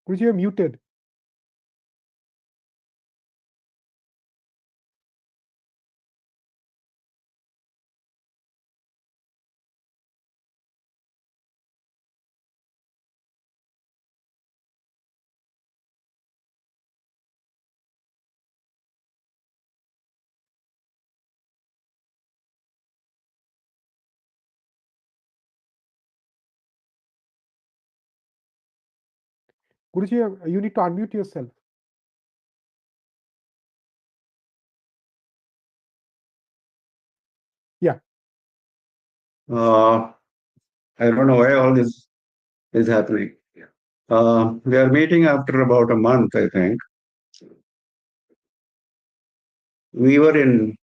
Guruji, you're muted. Guruji, you need to unmute yourself. Yeah. I don't know why all this is happening. We are meeting after about a month, I think. We were in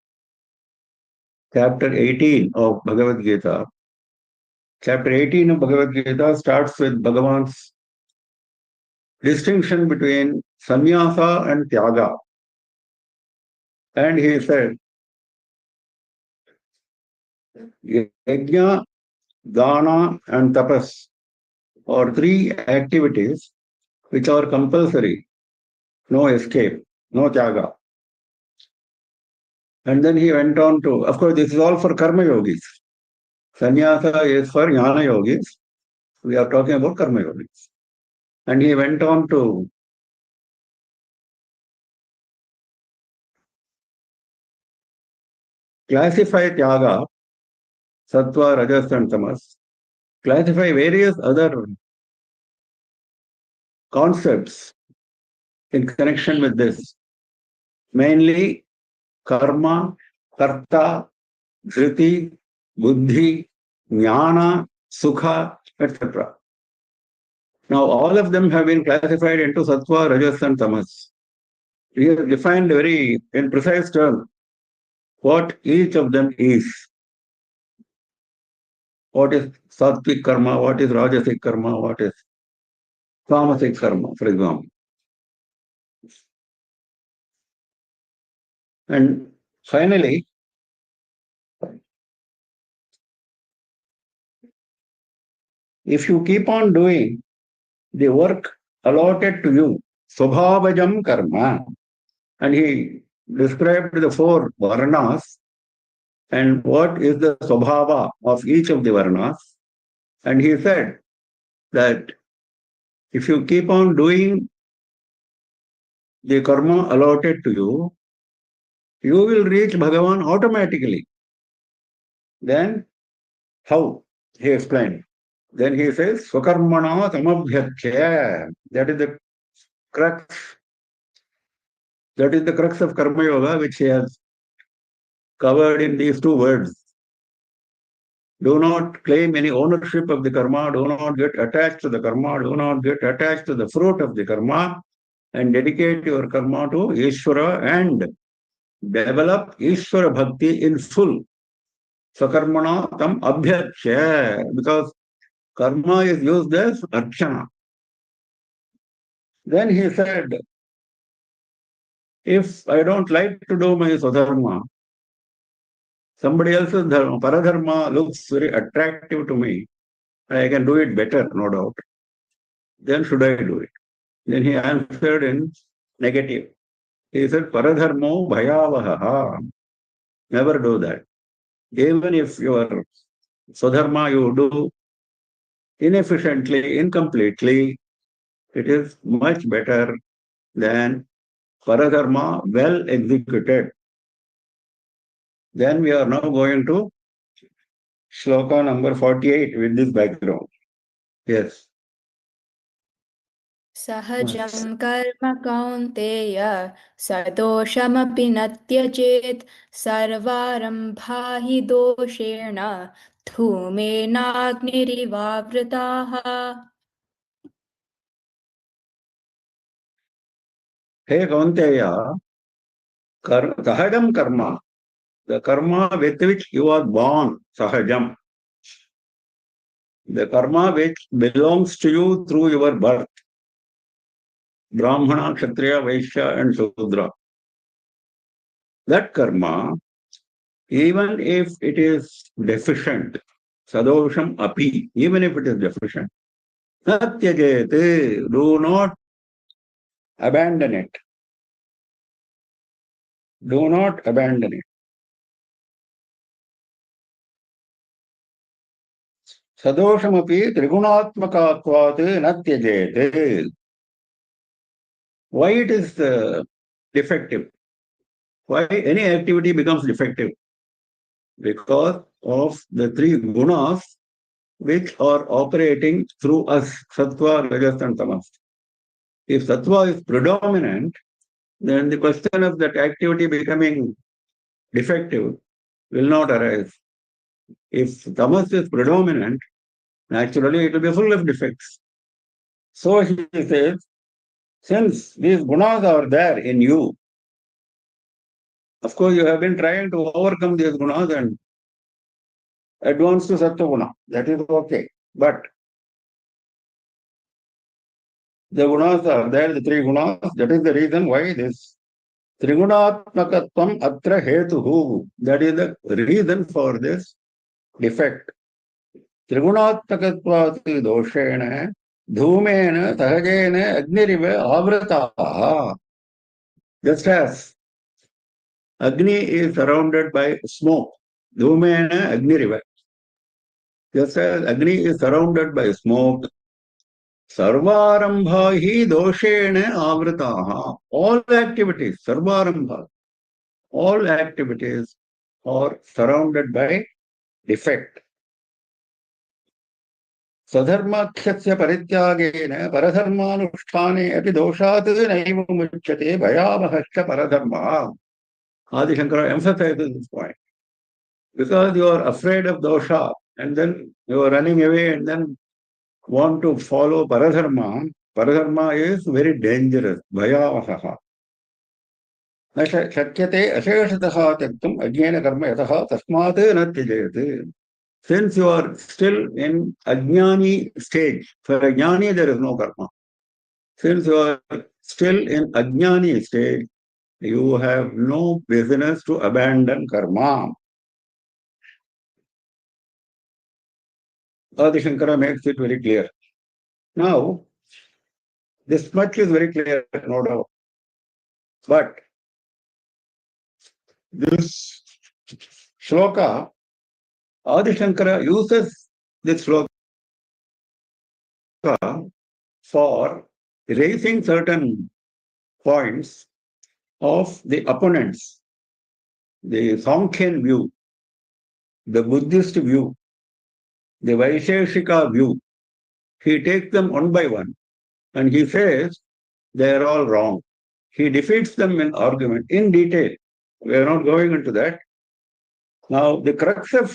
chapter 18 of Bhagavad Gita. Chapter 18 of Bhagavad Gita starts with Bhagavan's distinction between sannyasa and tyaga. And he said, yajna, dana, and tapas are three activities which are compulsory, no escape, no tyaga. And then he went on to, of course, this is all for karma yogis. Sannyasa is for jnana yogis. We are talking about karma yogis. And he went on to classify tyaga, sattva, rajas, and tamas, classify various other concepts in connection with this. Mainly karma, karta, dhriti, buddhi, jnana, sukha, etc. Now, all of them have been classified into sattva, rajas, and tamas. He has defined very in precise terms what each of them is. What is sattvic karma, what is rajasic karma, what is tamasic karma, for example. And finally, if you keep on doing the work allotted to you, swabhavajam karma, and he described the four varnas and what is the swabhava of each of the varnas. And he said that if you keep on doing the karma allotted to you, you will reach Bhagavan automatically. Then, how? He explained. Then he says, Swakarmana samabhyachya. That is the crux. That is the crux of Karma Yoga, which he has covered in these two words. Do not claim any ownership of the karma, do not get attached to the karma, do not get attached to the fruit of the karma, and dedicate your karma to Ishvara and develop Ishvara Bhakti in full. Sakarmana tam abhyachya, because karma is used as archana. Then he said, if I don't like to do my swadharma, somebody else's dharma, paradharma looks very attractive to me, I can do it better, no doubt. Then should I do it? Then he answered in negative. He said, paradharmo bhayavaha. Never do that. Even if your swadharma you do inefficiently, incompletely, it is much better than paradharma well executed. Then we are now going to shloka number 48 with this background. Yes. Sahajam karma kaunteya sadoshamapi na tyajit sarvarambha hi doshena dhumena agnirivavrataha. Hey Kaunteya, sahajam karma, the karma with which you are born, sahajam. The karma which belongs to you through your birth. Brahmana, Kshatriya, Vaishya and Shudra. That karma, even if it is deficient, sadosham api, even if it is deficient, natyajete, do not abandon it. Do not abandon it. Sadoshamapi trigunaatmakatvat na tyajete. Why it is defective? Why any activity becomes defective? Because of the three gunas which are operating through us, sattva, rajas and tamas. If sattva is predominant, then the question of that activity becoming defective will not arise. If tamas is predominant, naturally it will be full of defects. So he says, since these gunas are there in you, of course you have been trying to overcome these gunas and advance to sattva guna. That is okay. But the gunas are there, the three gunas. That is the reason why this Trigunatmakatvam atra hetuhu. That is the reason for this defect. Trigunatmakatvati doshena dhumena sahajena agniriva avrataha. Just as Agni is surrounded by smoke, dhumena agniriva. Just as Agni is surrounded by smoke, sarvarambha hi doshena avrataha. All activities, sarvarambha, all activities are surrounded by defect. Sadharmakhyasya parityagena paradharmanusthane api doshat naiva muchyate bhayavahasya paradharma. Adi Shankara emphasizes this point. Because you are afraid of dosha and then you are running away and then want to follow paradharma. Paradharma is very dangerous. Bhayavaha. Shakyate asheshataha tyaktum ajnana karma yataha tasmat na tyajayate. Since you are still in ajnani stage, for ajnani there is no karma. Since you are still in ajnani stage, you have no business to abandon karma. Adi Shankara makes it very clear. Now, this much is very clear, no doubt. But this shloka, Adi Shankara uses this shloka for raising certain points of the opponents, the Sankhyan view, the Buddhist view, the Vaisheshika view. He takes them one by one and he says they are all wrong. He defeats them in argument in detail. We are not going into that. Now, the crux of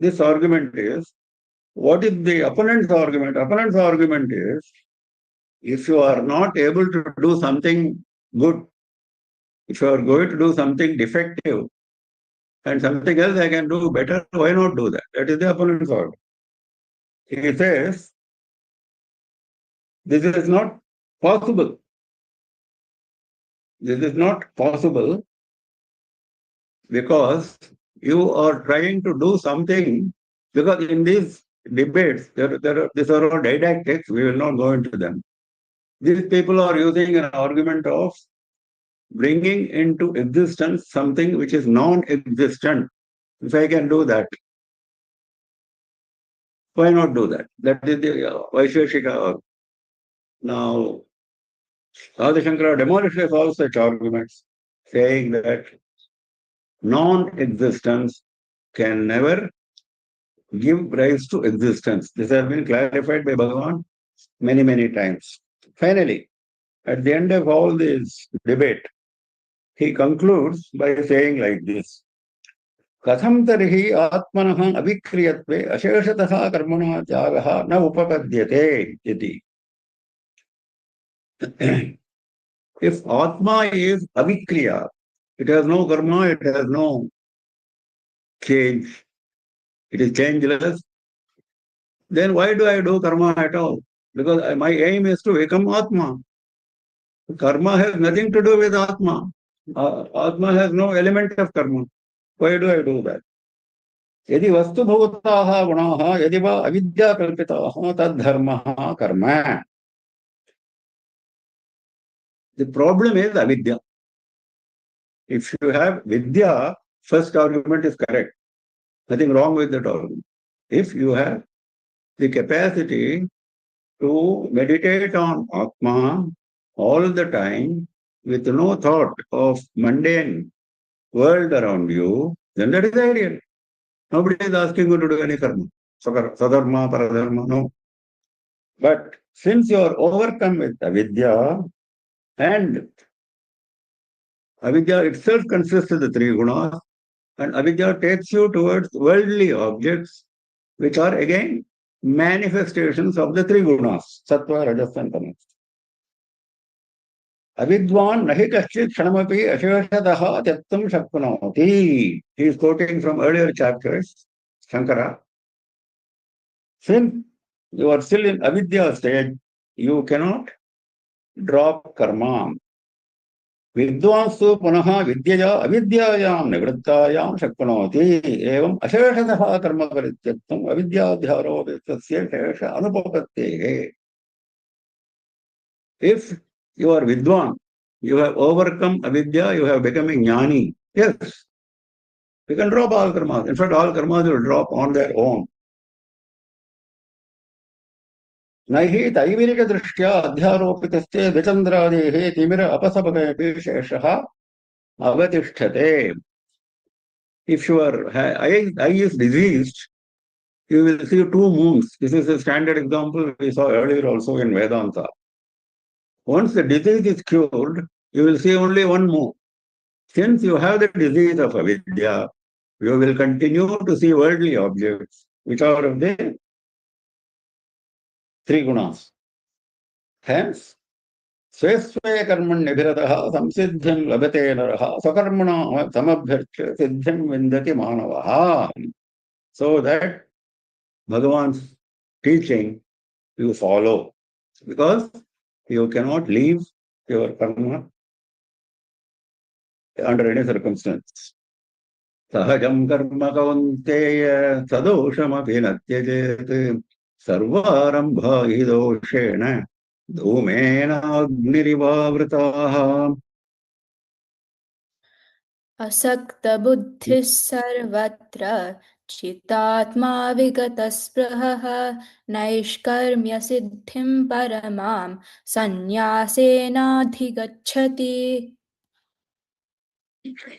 this argument is, what is the opponent's argument? Opponent's argument is, if you are not able to do something good, if you are going to do something defective and something else I can do better, why not do that? That is the opponent's argument. He says, this is not possible. This is not possible because you are trying to do something, because in these debates, these are all didactics, we will not go into them. These people are using an argument of bringing into existence something which is non-existent. If I can do that, why not do that? That is the Vaisheshika. Now, Adi Shankara demolishes all such arguments, saying that non-existence can never give rise to existence. This has been clarified by Bhagavan many, many times. Finally, at the end of all this debate, he concludes by saying like this: Katham tarhi atmanaha avikriyatve asheshataha karmana tyagaha na upapadyate iti. If Atma is avikriya, it has no karma, it has no change, it is changeless, then why do I do karma at all? Because my aim is to become Atma. Karma has nothing to do with Atma. Atma has no element of karma. Why do I do that? Yadi vastu bhutaha gunaha yadi va avidya kalpitaha tad dharmaha karma. The problem is avidya. If you have vidya, first argument is correct. Nothing wrong with that argument. If you have the capacity to meditate on Atma all the time with no thought of mundane world around you, then that is ideal. Nobody is asking you to do any karma. Sadharma, paradharma, no. But since you are overcome with avidya, and avidya itself consists of the three gunas, and avidya takes you towards worldly objects, which are again manifestations of the three gunas, sattva, rajas, and tamas. Avidwan nahi kaschit kshanamapi ashveshadaha tyaktum shaknoti. He is quoting from earlier chapters, Shankara. Since you are still in avidya stage, you cannot drop karma. Vidwansu punaha vidyaya avidyayam nivrittayam shaknoti. Evam ashveshadaha karma parityaktum avidyadhyaro vitasya shesha anupapattehe. If you are Vidwan, you have overcome avidya, you have become a jnani. Yes, you can drop all karmas. In fact, all karmas will drop on their own. Nahi taivirika drishtya adhyaropitasthe vitandradehe timira apasapakayapi sheshaha avatishthate. If your eye is diseased, you will see two moons. This is a standard example we saw earlier also in Vedanta. Once the disease is cured, you will see only one moon. Since you have the disease of avidya, you will continue to see worldly objects, which are of the three gunas. Hence, swesve karman nibhirataha samsiddhim labate naraha sakarmana samabhyarcha siddhim vindati manavaha. So that Bhagavan's teaching you follow, because you cannot leave your karma under any circumstance. Sahajam karma kaunteya sadoshamapi natyajet sarvarambha hidoshena dhumena agnirivavritaha. Asakta buddhis sarvatra chitatma vigataspраha naishkarmya siddhim paramam sannyasena adhigacchati.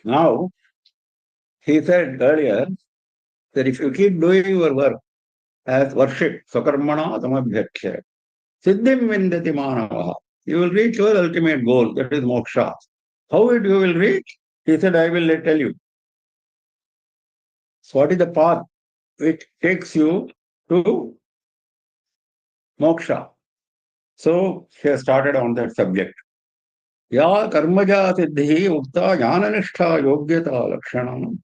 Now, he said earlier that if you keep doing your work as worship, sakarmana samabhyarcha, siddhim vindati manavaha, you will reach your ultimate goal, that is moksha. How it you will reach? He said, I will tell you. So what is the path which takes you to moksha? So he has started on that subject. Ya karmaja siddhi ukta jnananishtha yogyata lakshanam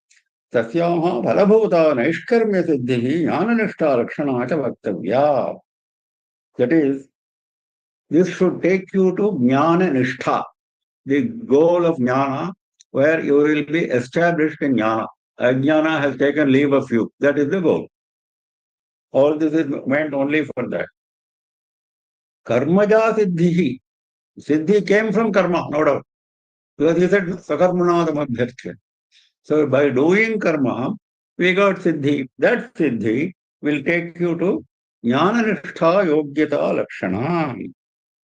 tasyaha phalabhuta naishkarmya siddhi jnananishtha lakshana cha vaktavya. That is, this should take you to jnana-nishtha, the goal of jnana, where you will be established in jnana. Ajnana has taken leave of you. That is the goal. All this is meant only for that. Karmaja siddhi. Siddhi came from karma, no doubt. Because he said, sakarmanadamabhyarcha. So by doing karma, we got siddhi. That siddhi will take you to jnana-nishtha yogyata lakshana.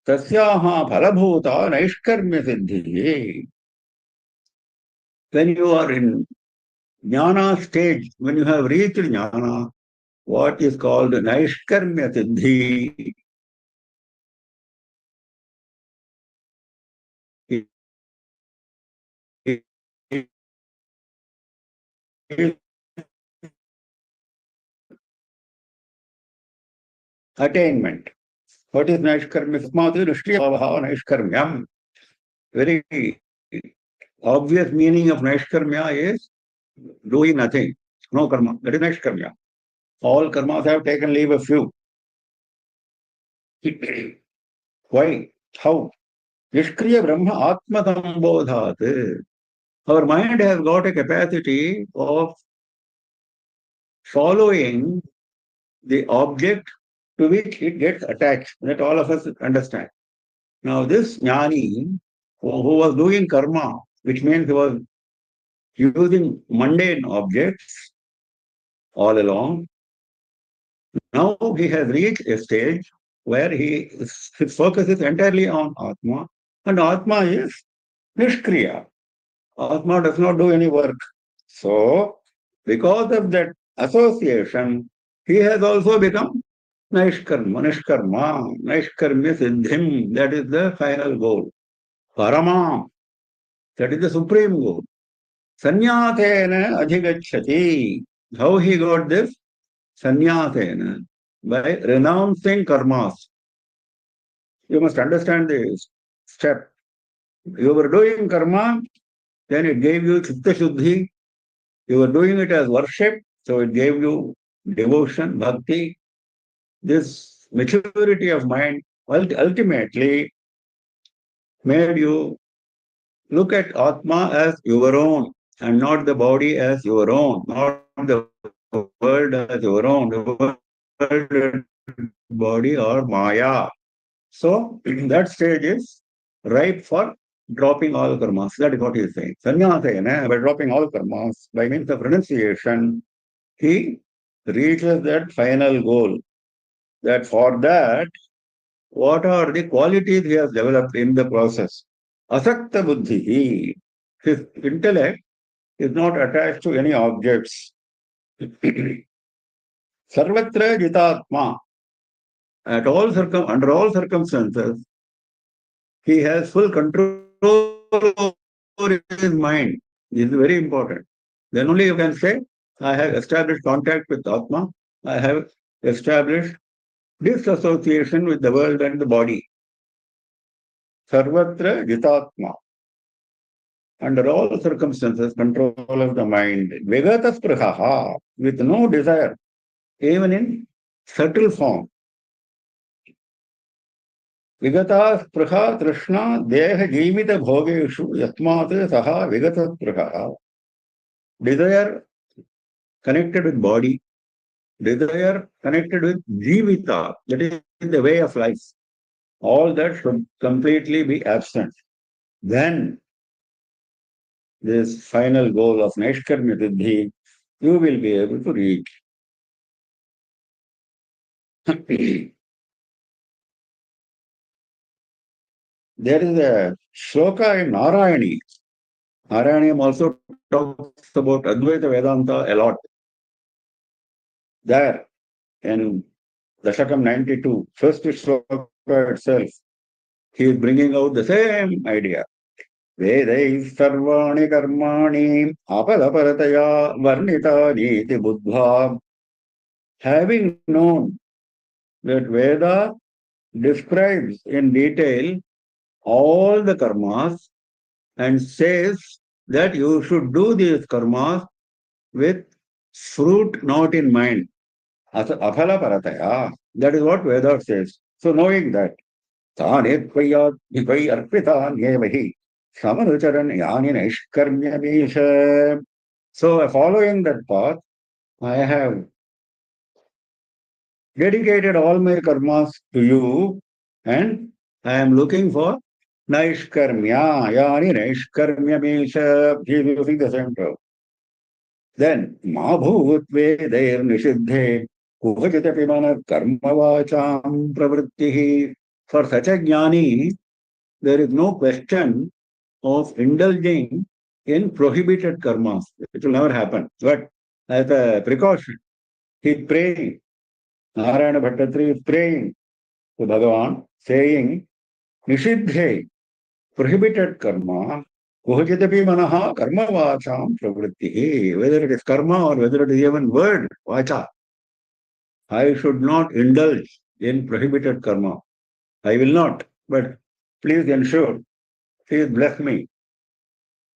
Tasyaha phalabhuta naishkarmya siddhi. When you are in jnana stage, when you have reached jnana, what is called naishkarmya siddhi attainment. What is naishkarmya? Smati nishriyavaha naishkarmyam. Very obvious meaning of naishkarmya is doing nothing. No karma. That is naishkarmya. All karmas have taken leave of you. Why? How? Nishkriya Brahma Atma Sambodhat. Our mind has got a capacity of following the object to which it gets attached. That all of us understand. Now this jnani who was doing karma, which means he was using mundane objects all along. Now he has reached a stage where his focus is entirely on Atma, and Atma is Nishkriya. Atma does not do any work. So, because of that association, he has also become Naishkarmya Siddhim. That is the final goal. Paramam. That is the supreme goal. Sanyatena adhigacchati. How he got this? Sanyatena. By renouncing karmas. You must understand this step. You were doing karma, then it gave you chitta shuddhi. You were doing it as worship, so it gave you devotion, bhakti. This maturity of mind ultimately made you look at Atma as your own and not the body as your own, not the world as your own, the world, body or Maya. So that stage is ripe for dropping all karmas. That is what he is saying. Sanyasena, by dropping all karmas, by means of renunciation, he reaches that final goal. That for that, what are the qualities he has developed in the process? Asakta buddhi. His intellect is not attached to any objects. Sarvatra jitatma. Under all circumstances, he has full control over his mind. This is very important. Then only you can say, I have established contact with Atma. I have established disassociation with the world and the body. Sarvatra jitatma. Under all circumstances, control of the mind. Vigata spraha, with no desire, even in subtle form. Vigata spraha trishna deha jivita bhogeshu yasmat saha vigata spraha. Desire connected with body, desire connected with jivita, that is the way of life. All that should completely be absent. Then this final goal of Naishkarmya Siddhi, you will be able to reach. There is a shloka in Narayani. Narayani also talks about Advaita Vedanta a lot. There, in Dashakam 92, first shloka itself, he is bringing out the same idea. Vedai sarvani karmani apalaparataya varnitani iti buddha. Having known that Veda describes in detail all the karmas and says that you should do these karmas with fruit not in mind. Aphala parataya. That is what Veda says. So knowing that, Tane tvaya bhivai arpita nyevahi samanucharan yani naishkarmya misha. So following that path, I have dedicated all my karmas to you and I am looking for Naishkarmya, Yani Naishkarmya means he is using the same term. Then Mabhut Vedair Nishiddhe Kuhajitapi Mana Karmavacham Pravrittihi. For such a jnani, there is no question of indulging in prohibited karmas. It will never happen. But as a precaution, he is praying. Narayana Bhattatri is praying to Bhagavan, saying, Nishiddhe, prohibited karma, kuhajitapi manaha karma vacham pravritti. Whether it is karma or whether it is even word, vacha. I should not indulge in prohibited karma. I will not. But please ensure, please bless me.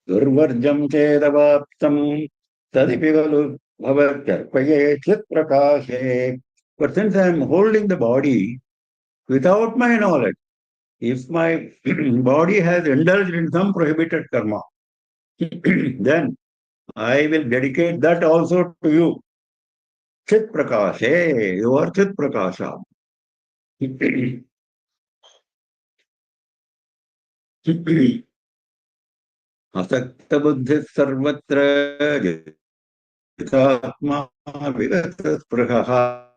Durvarjam chedavaptam tadipivalu bhavatyarpaye chit prakashe. But since I am holding the body without my knowledge, if my body has indulged in some prohibited karma, then I will dedicate that also to you. Chit Prakashe, you are Chit Prakasha. asakta buddhi sarvatra jitatma vigata spraha.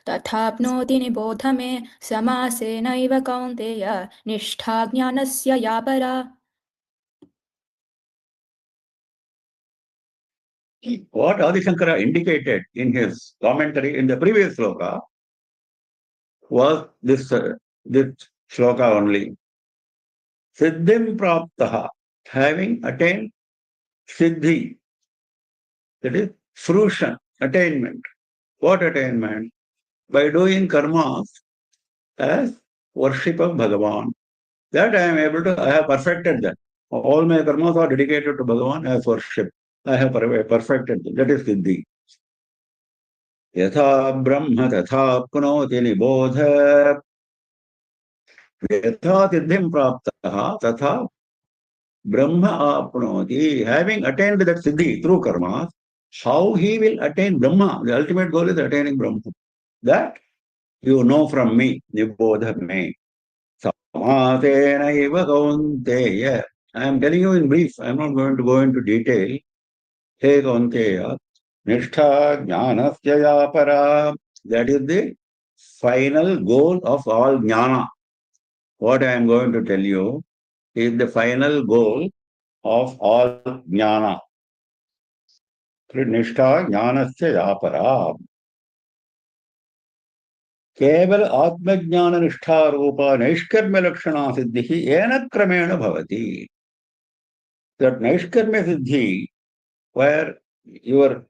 तथाप्नोति निबोध मे समासेनैव कौन्तेय निष्ठा ज्ञानस्य या परा. What Adi Shankara indicated in his commentary in the previous sloka was this sloka only. Siddhim praptaha, having attained siddhi, that is fruition, attainment. What attainment? By doing karmas as worship of Bhagavan. That I am able to, I have perfected that. All my karmas are dedicated to Bhagavan as worship. I have perfected that. That is siddhi. यथा ब्रह्म तथा प्नोति निबोध यथा सिद्धिं प्राप्तः तथा ब्रह्म आपनोति. Having attained that siddhi through karma, how he will attain Brahma? The ultimate goal is attaining Brahma. That you know from me, nibodha me. Samatena eva kaunteya. I am telling you in brief. I am not going to go into detail. Hey kaunteya. Nishtha jnanasya ya para. That is the final goal of all jnana. What I am going to tell you is the final goal of all jnana. Nishtha jnanasya ya para. केवल आत्मज्ञान निष्ठा रूप नैष्कर्म्य लक्षणा सिद्धि येन क्रमेण भवति. That नैष्कर्म्य Siddhi where your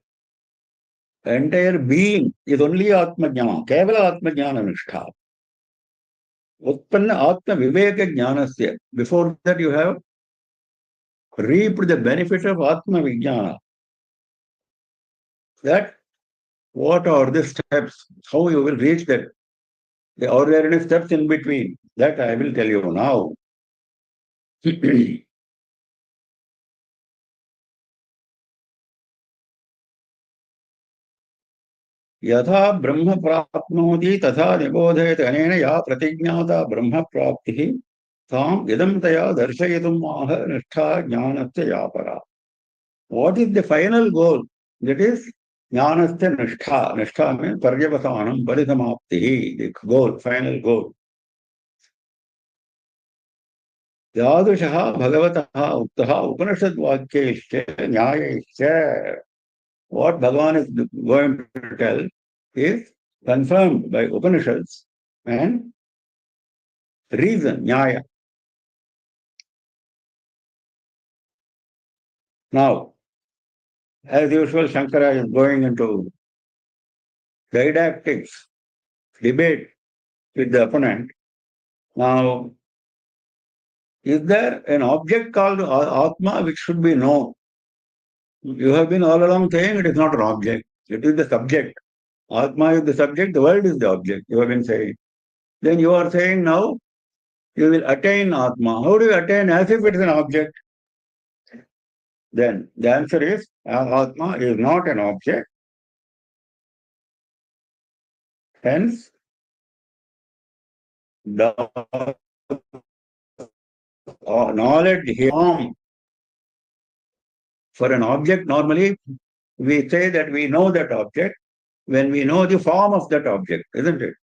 entire being is only आत्मज्ञान, केवल आत्मज्ञान निष्ठा. उत्पन्न आत्म विवेक ज्ञानस्य, before that you have reaped the benefit of atma vijnana. That what are the steps, how you will reach that? Are there any steps in between? That I will tell you now. यथा ब्रह्म प्राप्नोति तथा निबोधयति अनेन या प्रतिज्ञाता ब्रह्म प्राप्तिः ताम् इदं तया दर्शयितुम् आह निष्ठा ज्ञानस्य या परा. What is the final goal? That is ज्ञानस्य निष्ठा. निष्ठा means पर्यवसानं, परिसमाप्तिः, the goal, final goal. यादृशः भगवतः उक्तः उपनिषद्वाक्यैश्च न्यायैश्च. What Bhagavan is going to tell is confirmed by Upanishads and reason, nyaya. Now, as usual, Shankara is going into didactics, debate with the opponent. Now, is there an object called Atma which should be known? You have been all along saying it is not an object, it is the subject. Atma is the subject, the world is the object, you have been saying. Then you are saying now you will attain Atma. How do you attain as if it is an object? Then the answer is Atma is not an object. Hence, the knowledge here. For an object, normally we say that we know that object when we know the form of that object, isn't it?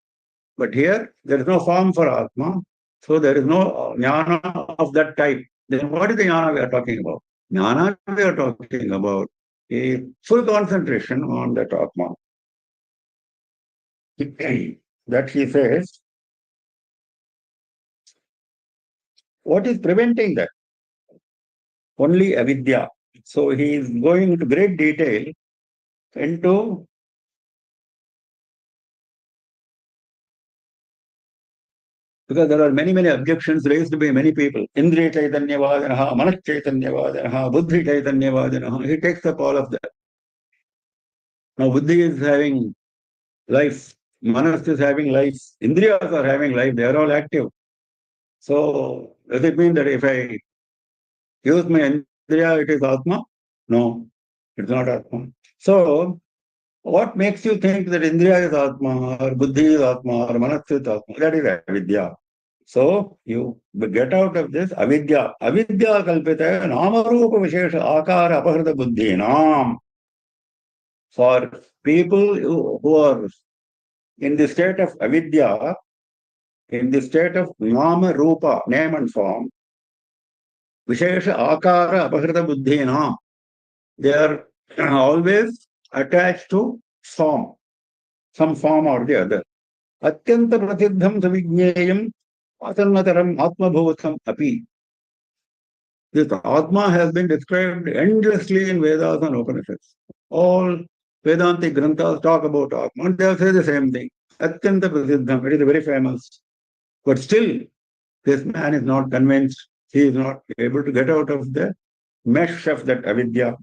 But here, there is no form for Atma, so there is no jnana of that type. Then what is the jnana we are talking about? Jnana we are talking about is full concentration on that Atma. That he says, what is preventing that? Only avidya. So he is going into great detail into because there are many objections raised by many people. Indriya Chaitanyavadanaha, Manas Chaitanyavadanaha, Buddhi Chaitanyavadanaha. He takes up all of that. Now Buddhi is having life, Manas is having life, Indriyas are having life, they are all active. So does it mean that if I use my Indriya, it is Atma? No, it's not Atma. So, what makes you think that Indriya is Atma, or Buddhi is Atma, or Manas is Atma? That is avidya. So, you get out of this avidya. Avidya kalpita namarupa vishesha akara apahrita buddhi nam. For people who are in the state of avidya, in the state of nama rupa, name and form, vishesha akara apahrita buddhi nam, they are always attached to form, some form or the other. Atyanta prasiddham savijneyam asannataram atmabhutam api. This Atma has been described endlessly in Vedas and Upanishads. All Vedantic Granthas talk about Atma and they'll say the same thing. Atyanta prasiddham, it is very famous. But still, this man is not convinced. He is not able to get out of the mesh of that avidya.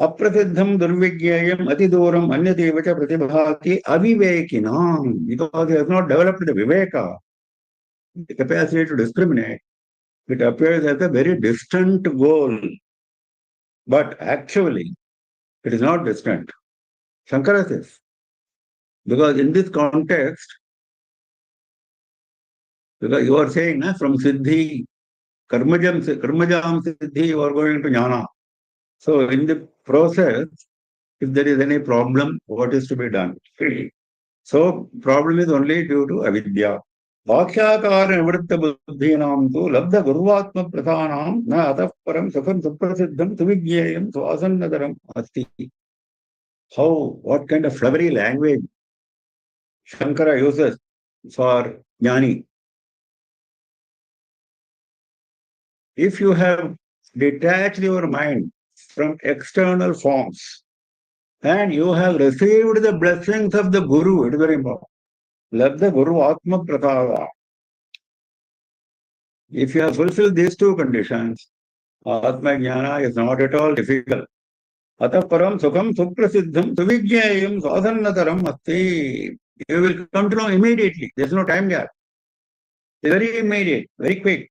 Aprasiddham durvigyayam atiduram anyadevacha pratibhati avivekinam. Because he has not developed the viveka, the capacity to discriminate. It appears as a very distant goal. But actually, it is not distant. Shankara says. Because in this context, because you are saying from Siddhi, Karmajam Siddhi, you are going to Jnana. So in the process, if there is any problem, what is to be done? So problem is only due to avidya. Bhakhyakara nivritta buddhinam tu labdha guruvatma prathanam na atah param sukham suprasiddham tuvijneyam swasannadaram asti. How, what kind of flowery language Shankara uses for jnani. If you have detached your mind from external forms and you have received the blessings of the Guru, it is very important. Labdha Guru Atma Pratava. If you have fulfilled these two conditions, Atma Jnana is not at all difficult. Atah param sukham suprasiddham suvijneyam svasannataram asti. You will come to know immediately. There is no time gap. It's very immediate, very quick.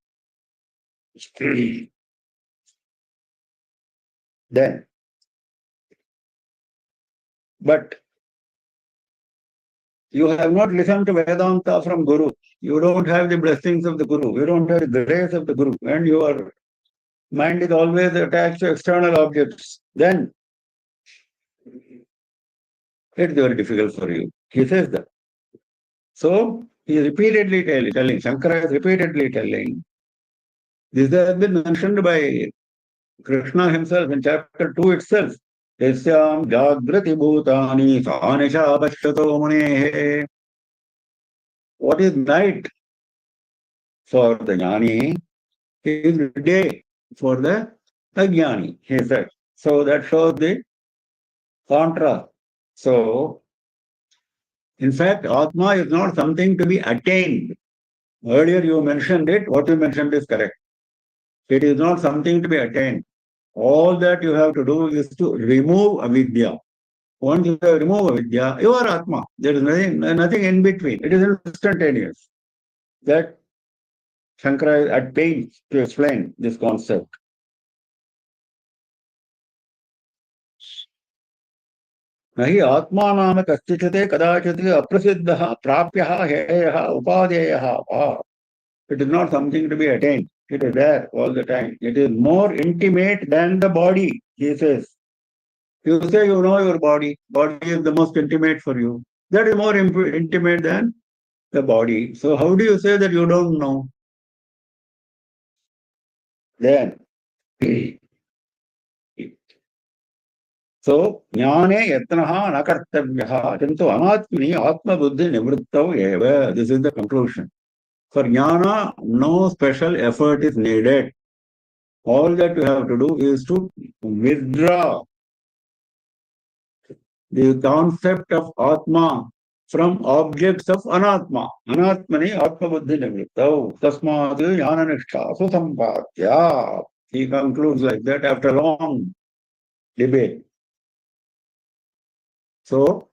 Then, but you have not listened to Vedanta from Guru. You don't have the blessings of the Guru. You don't have the grace of the Guru. And your mind is always attached to external objects. Then it's very difficult for you. He says that. So he is repeatedly telling, Shankara is repeatedly telling, this has been mentioned by Krishna himself in chapter 2 itself. Yasyam jagrati bhutani sanisha pashyato munehe. What is night for the jnani is day for the ajnani, he said. So that shows the contrast. So, in fact, Atma is not something to be attained. Earlier you mentioned it, what you mentioned is correct. It is not something to be attained. All that you have to do is to remove avidya. Once you have removed avidya, you are Atma. There is nothing in between. It is instantaneous. That Shankara is at pains to explain this concept. नहि आत्मा नाम कश्चिते कदाचित् अप्रसिद्धः प्राप्यः हेयः उपादेयः वा. It is not something to be attained. It is there all the time. It is more intimate than the body, he says. You say you know your body. Body is the most intimate for you. That is more intimate than the body. So how do you say that you don't know? Then, so jnane yatnaha na kartavyah kintu anatmini atma buddhi nivrittau eva. This is the conclusion. For jnana, no special effort is needed. All that you have to do is to withdraw the concept of Atma from objects of Anatma. Anatmani Atma Buddhi Nivrittau. Tasmadu Jnana Nishtha Susampadya. He concludes like that after a long debate. So,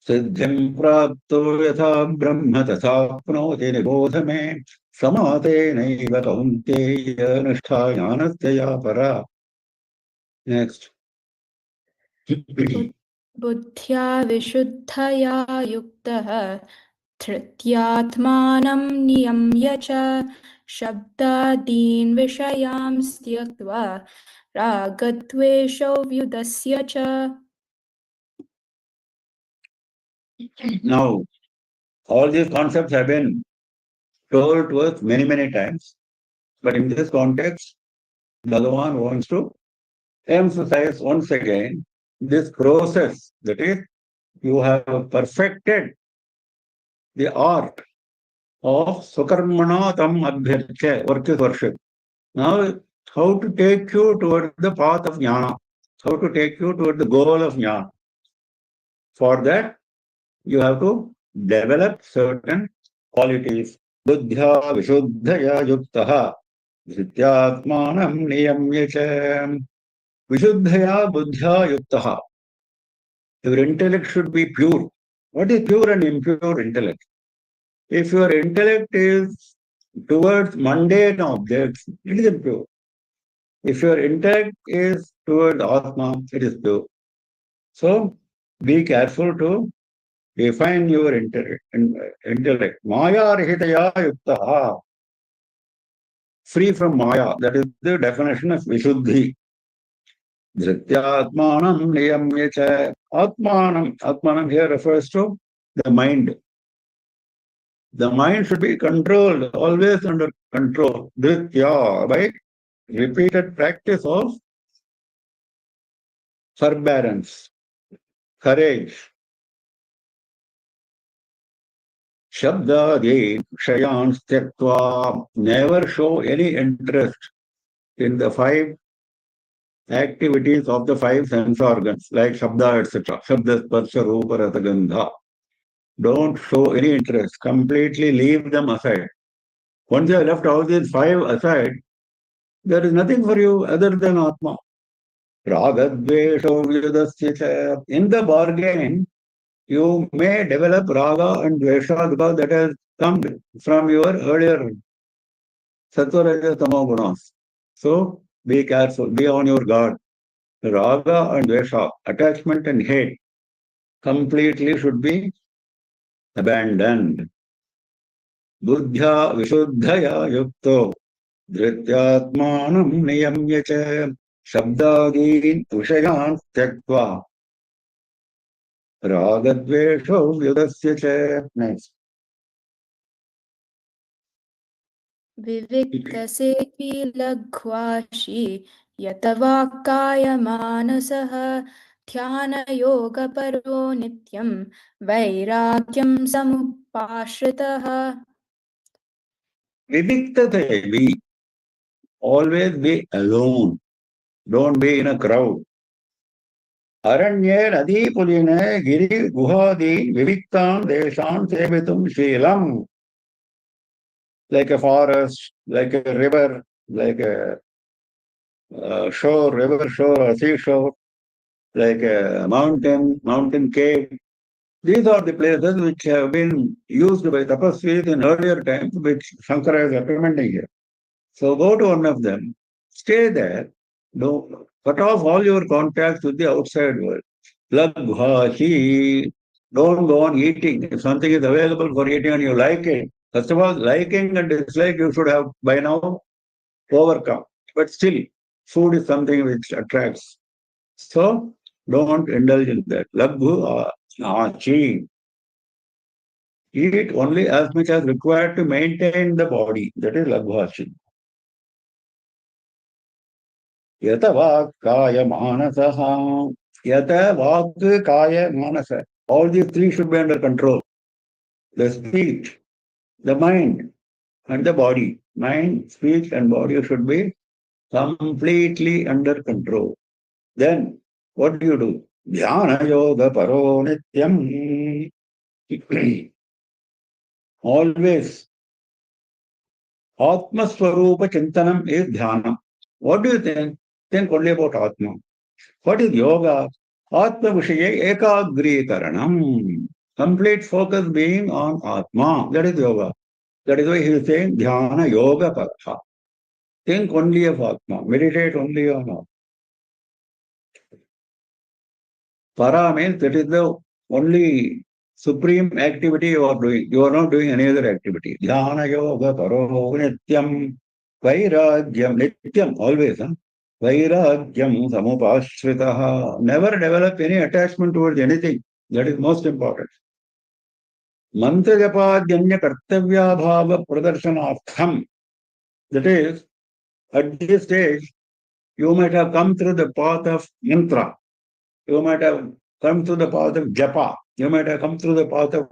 Siddhim Prapto Yatha Brahma Tathapnoti Nibodhame Samate Naiva Kaunteya Nishtha Jnanasya Para. Next. बुद्ध्या विशुद्धया युक्तः धृत्यात्मानं नियम्य च शब्दादीन् विषयान् त्यक्त्वा रागद्वेषौ व्युदस्य च. Now, all these concepts have been told to us many, many times. But in this context, Bhagavan wants to emphasize once again this process, that is, you have perfected the art of Sukarmana Tam Abhyarcha, work is worship. Now, how to take you toward the path of jnana, how to take you toward the goal of jnana. For that, you have to develop certain qualities. Buddhya Vishuddhaya Yuktaha Dhrityatmanam Niyamya Cha. Vishuddhaya Buddhya Yuktaha. Your intellect should be pure. What is pure and impure intellect? If your intellect is towards mundane objects, it is impure. If your intellect is towards Atma, it is pure. So, be careful to define your intellect. Maya Rihitaya Yuktaha. Free from Maya. That is the definition of Vishuddhi. Dhrityatmanam niyamya cha. Atmanam. Atmanam here refers to the mind. The mind should be controlled, always under control. Dhritya, by repeated practice of forbearance, courage. Shabdadi shayan tyaktva. Never show any interest in the 5 activities of the 5 sense organs, like Shabda, etc. Shabda, Sparsha, Rupa, Rasa, Gandha. Don't show any interest. Completely leave them aside. Once you have left all these 5 aside, there is nothing for you other than Atma. Ragadvesho Vyudasya. In the bargain, you may develop Raga and Dvesha because that has come from your earlier Sattva, Raja, Tamo gunas. So, be careful, be on your guard. Raga and Dvesha, attachment and hate, completely should be abandoned. Buddhya Vishuddhaya Yukto Dhrityatmanam Niyamya Cha Shabdadin Vishayan Tyaktva Ragadvesho Vyudasya Cha. Next. विविक्तसेवी लघ्वाशी यतवाक्कायमानसः ध्यानयोगपरो नित्यं वैराग्यं समुपाश्रितः. Viviktasevi. Always be alone. Don't be in a crowd. Aranye Nadi Puline Giri Guhadi Viviktan Deshan Sevitum Shilam. Like a forest, like a river, like a shore, river shore, or seashore, like a mountain cave. These are the places which have been used by tapasvis in earlier times, which Shankara is recommending here. So go to one of them, stay there, cut off all your contacts with the outside world. Lagbhashi, don't go on eating. If something is available for eating and you like it, first of all, liking and dislike you should have by now overcome. But still, food is something which attracts. So don't indulge in that. Labhu achi. Eat only as much as required to maintain the body. That is labhachi. Yata vak kaya manasaha. Yata vak kaya manasa. All these 3 should be under control. The speech, the mind, and the body. Mind, speech, and body should be completely under control. Then, what do? Dhyana yoga paro nityam. Always, Atma Swarupa Chintanam is Dhyanam. What do you think? Think only about Atma. What is yoga? Atma Vishaye Ekagri Karanam. Complete focus being on Atma. That is yoga. That is why he is saying Dhyana Yoga Paratha. Think only of Atma. Meditate only on Atma. Para means that is the only supreme activity you are doing. You are not doing any other activity. Dhyana yoga paro nityam vairagyam nityam always. Vairagyam samupashritaha. Never develop any attachment towards anything. That is most important. Mantra japadhyanya kartavya bhava pradarshanaartham. That is, at this stage, you might have come through the path of mantra. You might have come through the path of japa. You might have come through the path of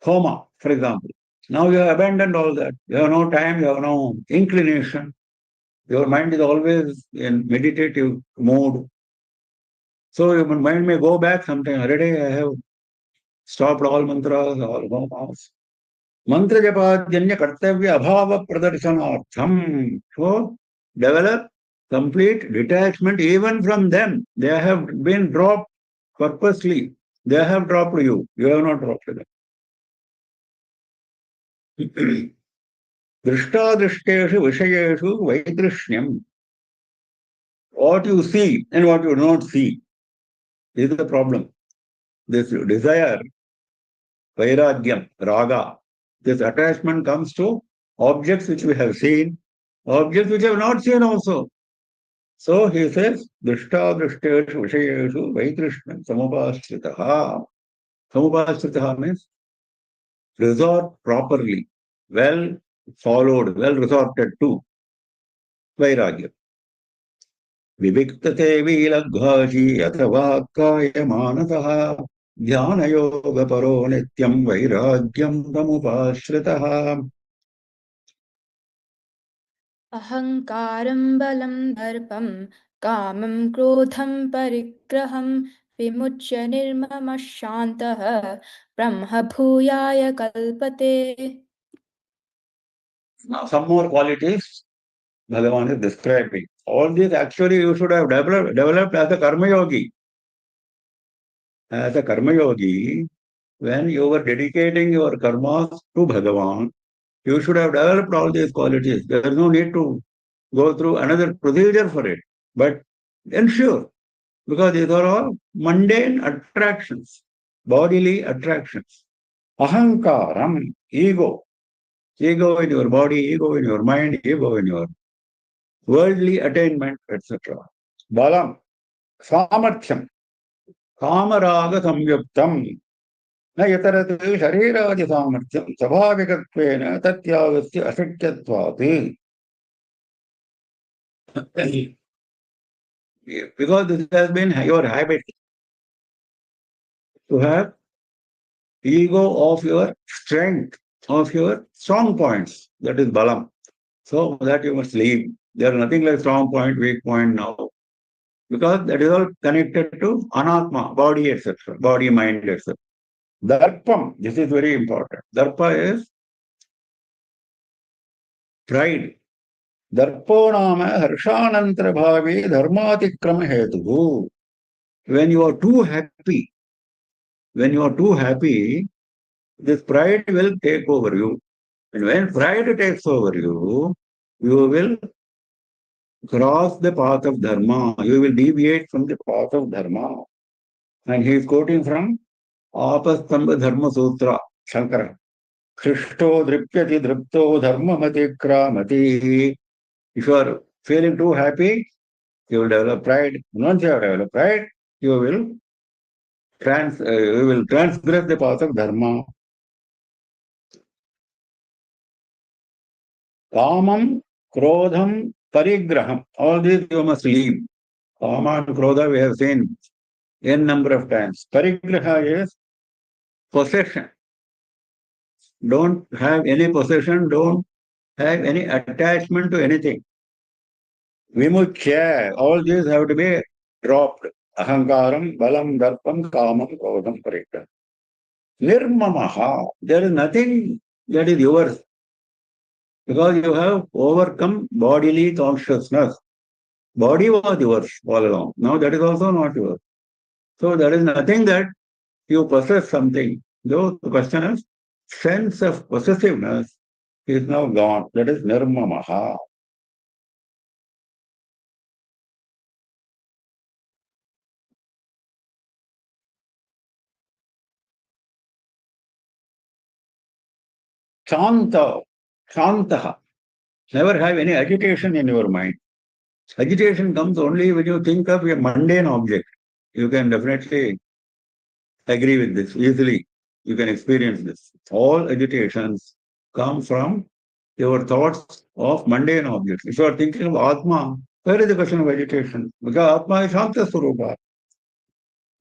homa, for example. Now you have abandoned all that. You have no time, you have no inclination. Your mind is always in meditative mode. So your mind may go back sometime. Already I have stopped all mantras, all homas. Mantra japadhyanya kartavya abhava pradarsanartham. So develop complete detachment even from them. They have been dropped purposely. They have dropped you. You have not dropped them. Drishtadrishteshu vishayeshu vaidrishnyam. What you see and what you do not see is the problem. This desire, vairagyam, raga, this attachment comes to objects which we have seen, objects which we have not seen also. So he says, Drishtadrishteshu vishayeshu vaidrishnyam samupashritaha. Samupashritaha means resort properly, well followed, well resorted to vairagya. Viviktate vilaghaji athava kaya manataha dhyana yoga paro nityam vairagyam tamupashritaha. अहङ्कारं बलं दर्पं कामं क्रोधं परिग्रहं विमुच्य निर्ममः शान्तः ब्रह्मभूयाय कल्पते. Now some more qualities Bhagavan is describing. All these actually you should have developed as a karma yogi. As a karma yogi, when you were dedicating your karmas to Bhagavan, you should have developed all these qualities. There is no need to go through another procedure for it. But ensure, because these are all mundane attractions, bodily attractions. Ahankaram, ego. Ego in your body, ego in your mind, ego in your worldly attainment, etc. Balam, samarthyam, kamaraga samyuktam. न यतरते शरीरादि सामर्थ्यं स्वाभाविकत्वेन तत्यागस्य अशक्यत्वात्. Because this has been your habit to have ego of your strength, of your strong points, that is balam. So that you must leave. There is nothing like strong point, weak point now. Because that is all connected to anatma, body, etc., body, mind, etc. Darpam, this is very important. Darpa is pride. Darpo nama harshanantara bhavi dharmatikrama hetu. When you are too happy, this pride will take over you. And when pride takes over you, you will cross the path of dharma. You will deviate from the path of dharma. And he is quoting from Apastamba Dharma Sutra, Shankara. Krishto dripyati dripto dharmamati kramati. If you are feeling too happy, you will develop pride. Once you have developed pride, you will transgress the path of dharma. Kamam, krodham, parigraham. All these you must leave. Kama and krodha we have seen n number of times. Parigraha is possession. Don't have any possession, don't have any attachment to anything. Vimuchya, all these have to be dropped. Ahankaram, balam, darpam, kamam, krodham, parigraha. Nirmamaha, there is nothing that is yours. Because you have overcome bodily consciousness. Body was yours all along. Now that is also not yours. So there is nothing that you possess something. Though the question is, sense of possessiveness is now gone. That is nirmamaha. Shanta, Shantaha. Never have any agitation in your mind. Agitation comes only when you think of a mundane object. You can definitely agree with this easily. You can experience this. All agitations come from your thoughts of mundane objects. If you are thinking of Atma, where is the question of agitation? Because Atma is Shanta Swarupa.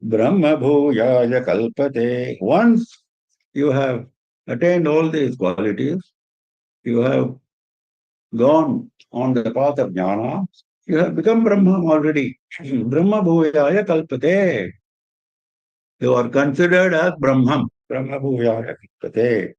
Brahma Bhujaya Kalpate. Once you have attained all these qualities, you have gone on the path of jnana, you have become Brahman already. Brahma Bhujaya Kalpate. You are considered as Brahman. Brahma Bhujaya Kalpate.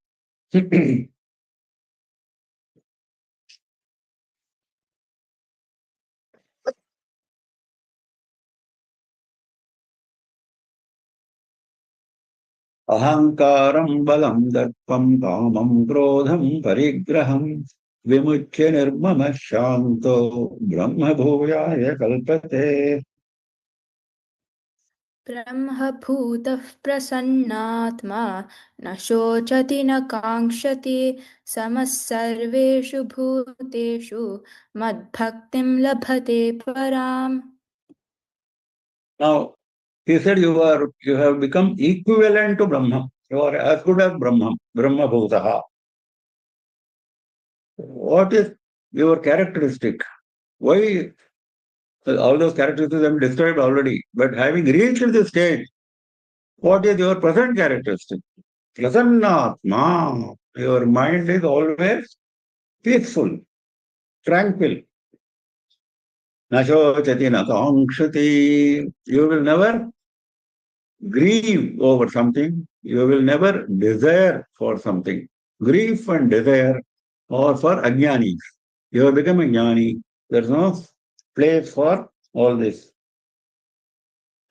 Ahankaram balam darpam kamam krodham parigraham vimuchya nirmama shanto brahma bhujaya kalpate. ब्रह्मभूतः प्रसन्नात्मा न शोचति न काङ्क्षति समः सर्वेषु भूतेषु मद्भक्तिं लभते पराम्. Now, he said you have become equivalent to Brahma. You are as good as Brahma, Brahma Bhutaha. What is your characteristic? Why all those characteristics I have described already, but having reached this stage, what is your present characteristic? Prasannatma. Your mind is always peaceful, tranquil. Nashochati na kankshati. You will never grieve over something. You will never desire for something. Grief and desire are for ajnanis. You have become a jnani. There is no place for all this.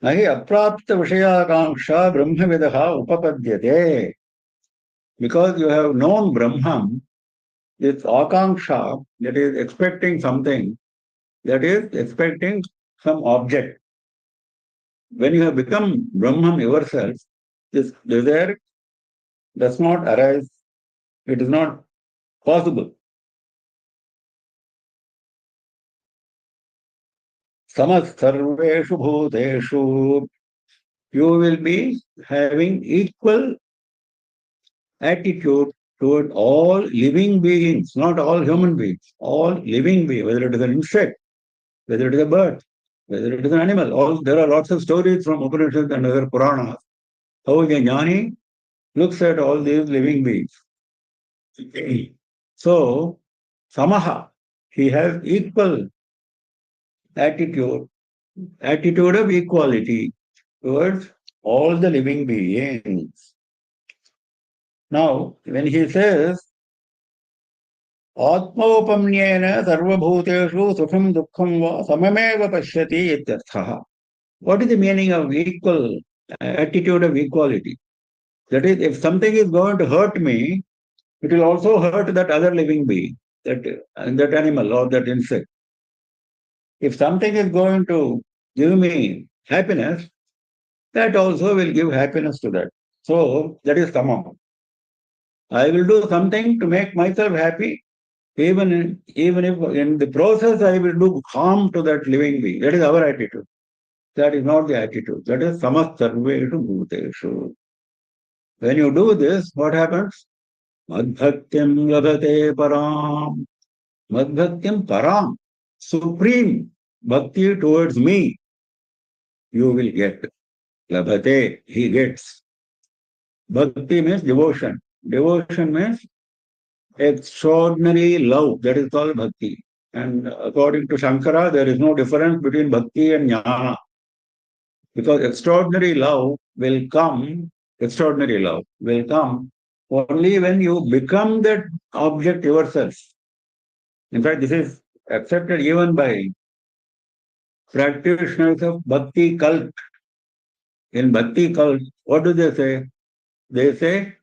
Nahi aprapta vishayakangsha brahmavidaha upapadyate. Because you have known Brahman, this akanksha, that is expecting something, that is expecting some object. When you have become Brahman yourself, this desire does not arise. It is not possible. Samas sarveshu bhuteshu. You will be having equal attitude toward all living beings, not all human beings, all living beings, whether it is an insect, whether it is a bird, whether it is an animal. There are lots of stories from Upanishads and other Puranas how the jnani looks at all these living beings. So, samaha, he has equal attitude of equality towards all the living beings. Now, when he says, Atmaupamyena sarvabhuteshu sukham dukkham va samameva pashyati ityarthaha. What is the meaning of equal attitude of equality? That is, if something is going to hurt me, it will also hurt that other living being, that animal or that insect. If something is going to give me happiness, that also will give happiness to that. So that is samam. I will do something to make myself happy, even if in the process I will do harm to that living being. That is our attitude. That is not the attitude. That is samas sarveshu bhuteshu. When you do this, what happens? Madbhaktim labhate param. Madbhaktim param. Supreme bhakti towards me, you will get. Labhate, he gets. Bhakti means devotion. Devotion means extraordinary love. That is called bhakti. And according to Shankara, there is no difference between bhakti and jnana. Because extraordinary love will come only when you become that object yourself. In fact, this is accepted even by practitioners of bhakti cult. In bhakti cult, what do they say? They say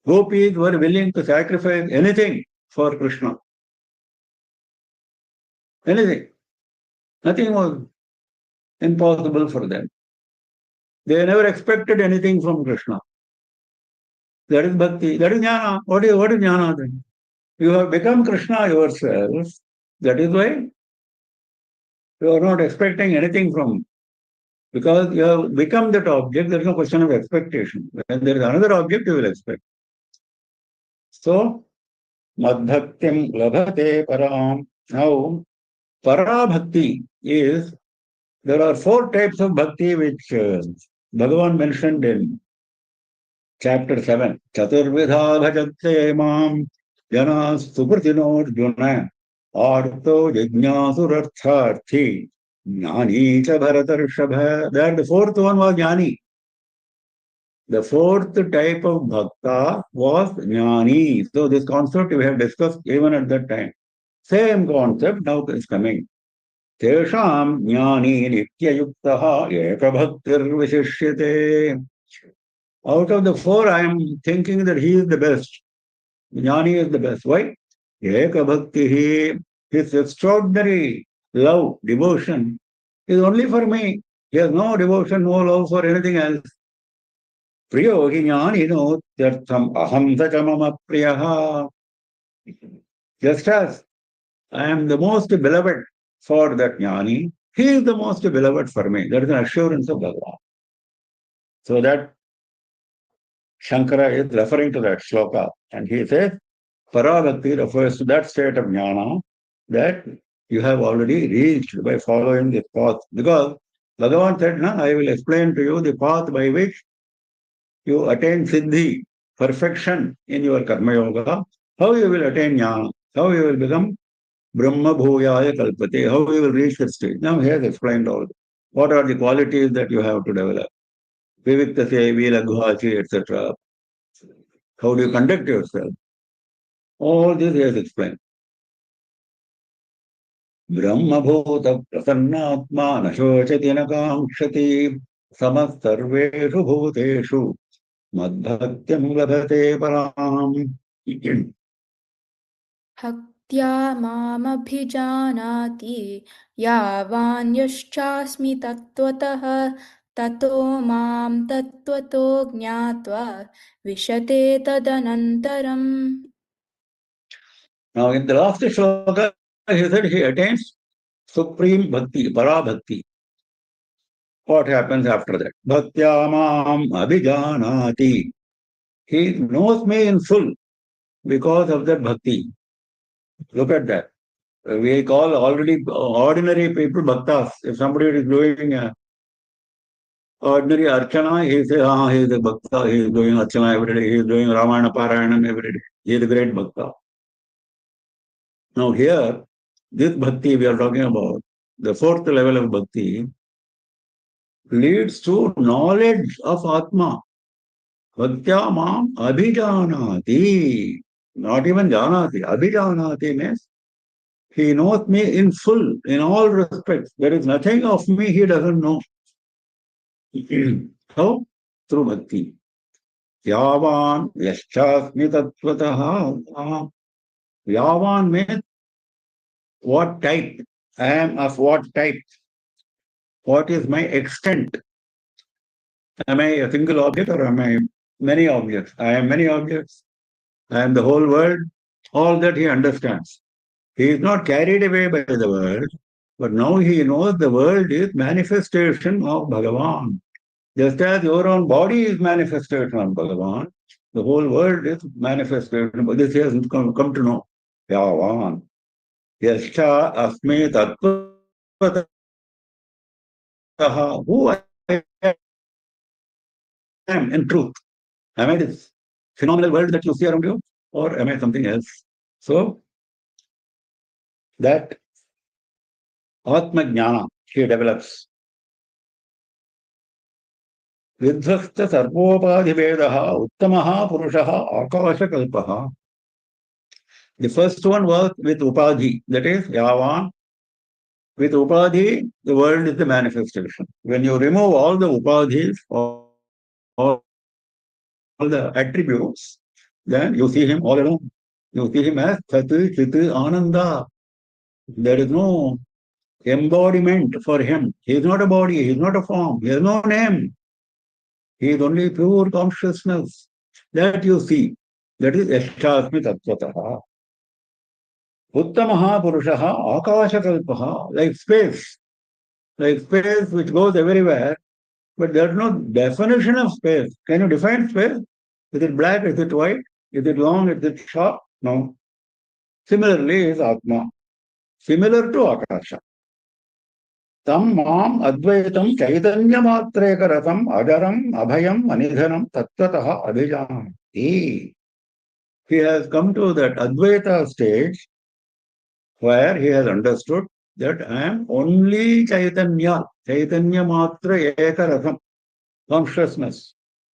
gopis were willing to sacrifice anything for Krishna. Anything. Nothing was impossible for them. They never expected anything from Krishna. That is bhakti. That is jnana. What is jnana then? You have become Krishna yourself. That is why you are not expecting anything from, because you have become that object. There is no question of expectation. When there is another object, you will expect. So, madbhaktim labhate param. Now, para bhakti is, there are 4 types of bhakti which Bhagavan mentioned in chapter 7. Chaturvidha bhajate mam janas supratinor juna arto jijnasurartharthi jnani cha bharatarshabha. There the 4th one was jnani. The 4th type of bhakta was jnani. So this concept we have discussed even at that time. Same concept now is coming. Tesham jnani nityayuktaha ekabhaktirvishishyate. Out of the 4, I am thinking that he is the best. Jnani is the best. Why? Eka bhakti, his extraordinary love, devotion is only for me. He has no devotion, no love for anything else. Priyo hi jnani no tyartham aham sachamama priyaha. Just as I am the most beloved for that jnani, he is the most beloved for me. That is an assurance of Bhagavan. So that Shankara is referring to that shloka, and he says, Parabhakti refers to that state of jnana that you have already reached by following this path. Because Bhagavan said, I will explain to you the path by which you attain siddhi, perfection in your karma yoga, how you will attain jnana, how you will become Brahma Bhuyaya Kalpate, how you will reach that stage. Now he has explained all. What are the qualities that you have to develop? Vivikta Sevi, Laghuachi, etc. How do you conduct yourself? All this he has explained. ब्रह्मभूत प्रसन्नात्मा न शोचति न काङ्क्षति समः सर्वेषु भूतेषु मद्भक्त्यं लभते पराम्. भक्त्या मामभिजानाति यावान्यश्चास्मि तत्त्वतः ततो मां तत्त्वतो ज्ञात्वा विशते तदनन्तरम्. Now in the last shloka he said he attains supreme bhakti, para bhakti. What happens after that? Bhaktya mam abhijanati. He knows me in full because of that bhakti. Look at that. We call already ordinary people bhaktas. If somebody is doing ordinary archana, he says, he is a bhakta, he is doing archana every day, he is doing Ramayana Parayanam every day. He is a great bhakta. Now here, this bhakti we are talking about, the 4th level of bhakti, leads to knowledge of Atma. Bhaktya mam abhijanati. Not even janati. Abhijanati means he knows me in full, in all respects. There is nothing of me he doesn't know. How? Through bhakti. Yavan yaschasmi tattvataha. Yavan means what type? I am of what type? What is my extent? Am I a single object or am I many objects? I am many objects. I am the whole world. All that he understands. He is not carried away by the world, but now he knows the world is manifestation of Bhagavan. Just as your own body is manifestation of Bhagavan, the whole world is manifestation. This he has come to know. Yavan. Yascha asmi tattvataha. Who I am in truth. Am I this phenomenal world that you see around you? Or am I something else? So, that Atma Jnana he develops. Vidhvasta sarvopadhivedaha uttamaha purushaha akashakalpaha. The first one was with upadhi, that is yavan. With upadhi, the world is the manifestation. When you remove all the upadhis, all the attributes, then you see him all alone. You see him as Sat, Chit, Ananda. There is no embodiment for him. He is not a body, he is not a form, he has no name. He is only pure consciousness. that you see. That is Yashasmi Tattvataha. Uttamaha Purushaha Akashakalpaha, like space which goes everywhere, but there is no definition of space. Can you define space? Is it black? Is it white? Is it long? Is it short? No. Similarly is Atma, similar to Akasha. Tam mam advaitam chaitanyamatreka ajaram abhayam anidhanam tattvataha abhijanam. He has come to that Advaita stage where he has understood that I am only Chaitanya, Chaitanya Matra Ekaratham, consciousness,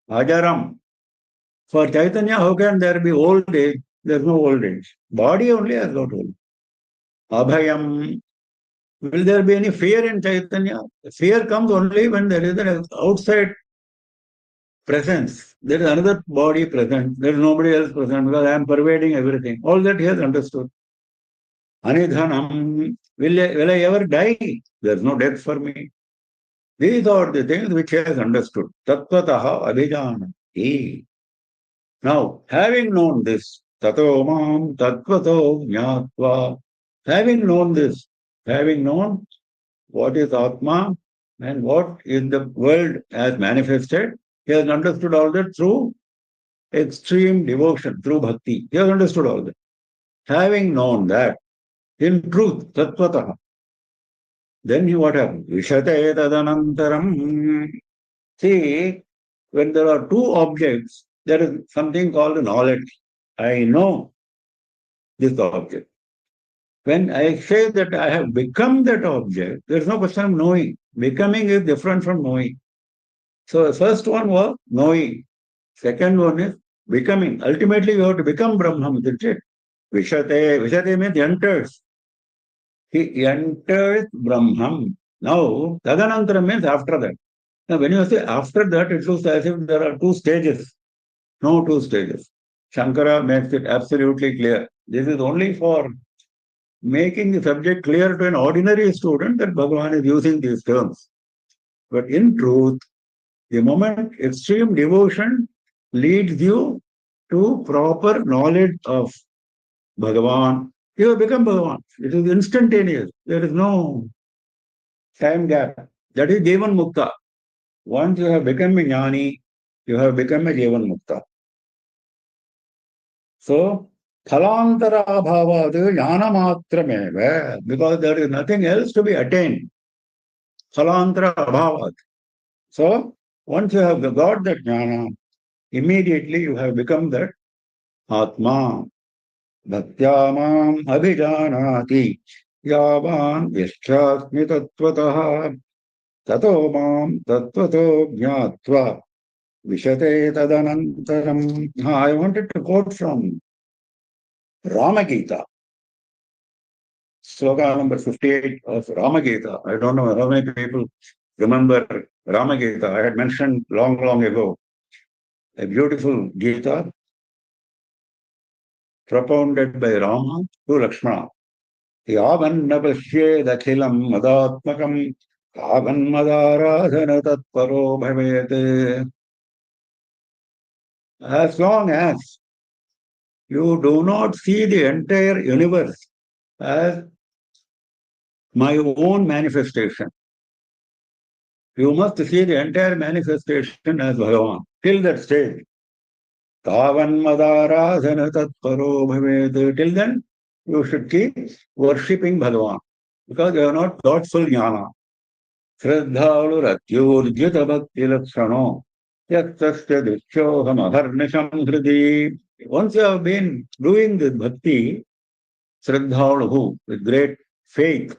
Ajaram. For Chaitanya, how can there be old age? There is no old age. Body only has got old. Abhayam. Will there be any fear in Chaitanya? Fear comes only when there is an outside presence. There is another body present. There is nobody else present because I am pervading everything. All that he has understood. Anidhanam, will I ever die? There is no death for me. These are the things which he has understood. Tattvataha abhijanati. Now, having known this, tato mam tattvato jnatva, having known this, having known what is Atma and what is the world as manifested, he has understood all that through extreme devotion, through bhakti. He has understood all that. Having known that, in truth, tattvataha, then what happens? Vishate tadanantaram. See, when there are two objects, there is something called knowledge. I know this object. When I say that I have become that object, there is no question of knowing. Becoming is different from knowing. So the first one was knowing. Second one is becoming. Ultimately, you have to become Brahman, isn't it? Vishate means enters. He enters Brahman. Now, Tadanantara means after that. Now, when you say after that, it looks as if there are two stages. No two stages. Shankara makes it absolutely clear. This is only for making the subject clear to an ordinary student that Bhagavan is using these terms. But in truth, the moment extreme devotion leads you to proper knowledge of Bhagavan, you have become Bhagavan. It is instantaneous. There is no time gap. That is Jivan Mukta. Once you have become a Jnani, you have become a Jivan Mukta. So, Phalantara Bhavad Jnana Matrameva, because there is nothing else to be attained. Phalantara Bhavad. So, once you have got that Jnana, immediately you have become that Atma. Bhaktyamam abhijanati yavan yashasmi tattvataha tato mam tattvato jnatva vishate tadanantaram. I wanted to quote from Rama Gita, sloka number 58 of Rama Gita. I don't know how many people remember Rama Gita. I had mentioned long ago. A beautiful Gita propounded by Rama to Lakshmana. Yavanna pashyedakhilam madatmakam yavanmadaradhana tatparo bhavete. As long as you do not see the entire universe as my own manifestation, you must see the entire manifestation as Bhagavan. Till that stage, tavanmadaradhana tatparo bhavete. Till then, you should keep worshipping Bhagavan because you have not got full jnana. Shraddhaluratyorjita bhakti lakshano yaktasya dishyoham aharnisham hridi. Once you have been doing this bhakti, Shraddhalu, with great faith,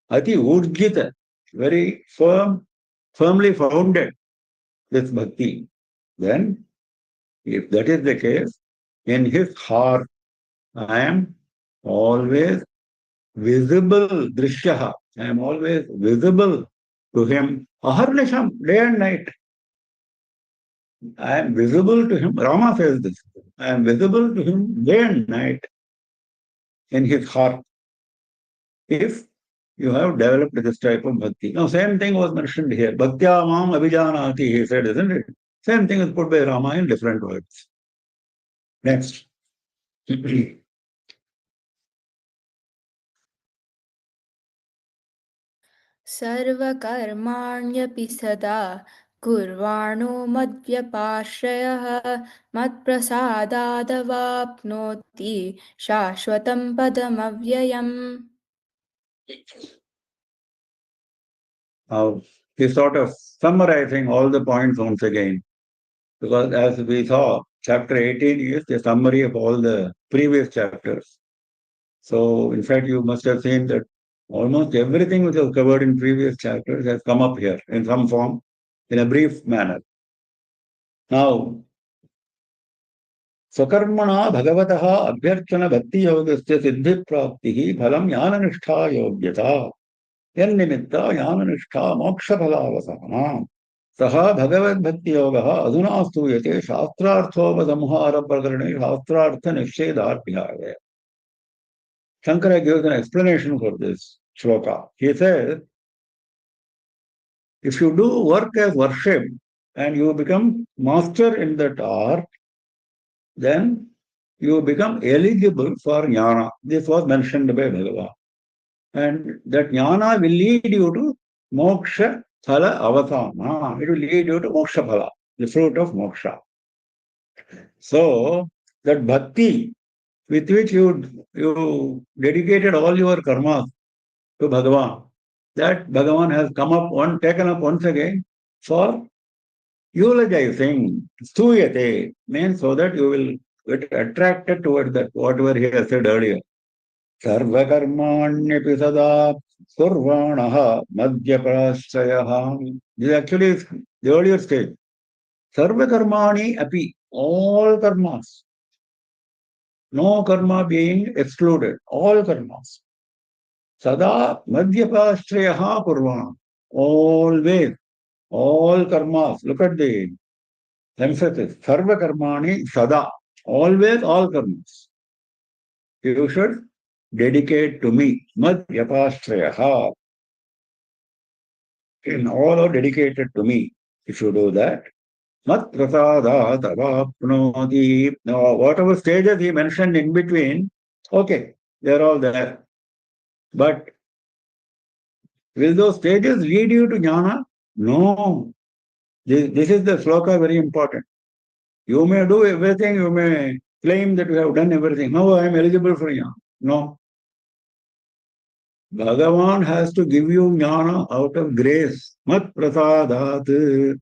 ati urjita, very firmly founded this bhakti, then if that is the case, in his heart, I am always visible, drishyaha. I am always visible to him. Aharnisham, day and night. I am visible to him. Rama says this. I am visible to him day and night in his heart. If you have developed this type of bhakti. Now, same thing was mentioned here. Bhaktya mam abhijanati, he said, isn't it? Same thing is put by Rama in different words. Next. सर्वकर्माण्यपि सदा कुर्वाणो मद्व्यपाश्रयः मत्प्रसादादवाप्नोति शाश्वतं पदमव्ययम्. Now, he's sort of summarizing all the points once again, because as we saw, chapter 18 is the summary of all the previous chapters. So, in fact, you must have seen that almost everything which was covered in previous chapters has come up here in some form, in a brief manner. Now, स्वकर्मणा भगवतः अभ्यर्चन भक्ति योगस्य सिद्धि प्राप्तिः फलं ज्ञाननिष्ठा योग्यता यन्निमित्त ज्ञाननिष्ठा मोक्षफलावसाना सः भगवद्भक्ति योगः अधुना स्तूयते शास्त्रार्थोपसंहार प्रकरणे शास्त्रार्थ निश्चेदाध्याये. Shankara gives an explanation for this shloka. He says, if you do work as worship and you become master in that art, then you become eligible for jnana. This was mentioned by Bhagavan. And that jnana will lead you to moksha phala avasana. It will lead you to moksha phala, the fruit of moksha. So, that bhakti with which you dedicated all your karmas to Bhagavan, that Bhagavan has taken up once again for eulogizing. Stuyate means so that you will get attracted toward that, whatever he has said earlier. Sarvakarmanyapi sada kurvanaha madhyaprasyaha. This actually is the earlier stage. Sarvakarmani api, all karmas. No karma being excluded, all karmas. Sada madhyapashrayaha kurvana. Always, all karmas. Look at the emphasis. Sarva karmani sada. Always, all karmas. You should dedicate to me. Madhyapashrayaha. All are dedicated to me. If you do that, mat prasadat avapnoti. Now, whatever stages he mentioned in between, okay, they're all there. But will those stages lead you to jnana? No. This is the sloka, very important. You may do everything, you may claim that you have done everything. Now I am eligible for jnana. No. Bhagavan has to give you jnana out of grace. Mat prasadat.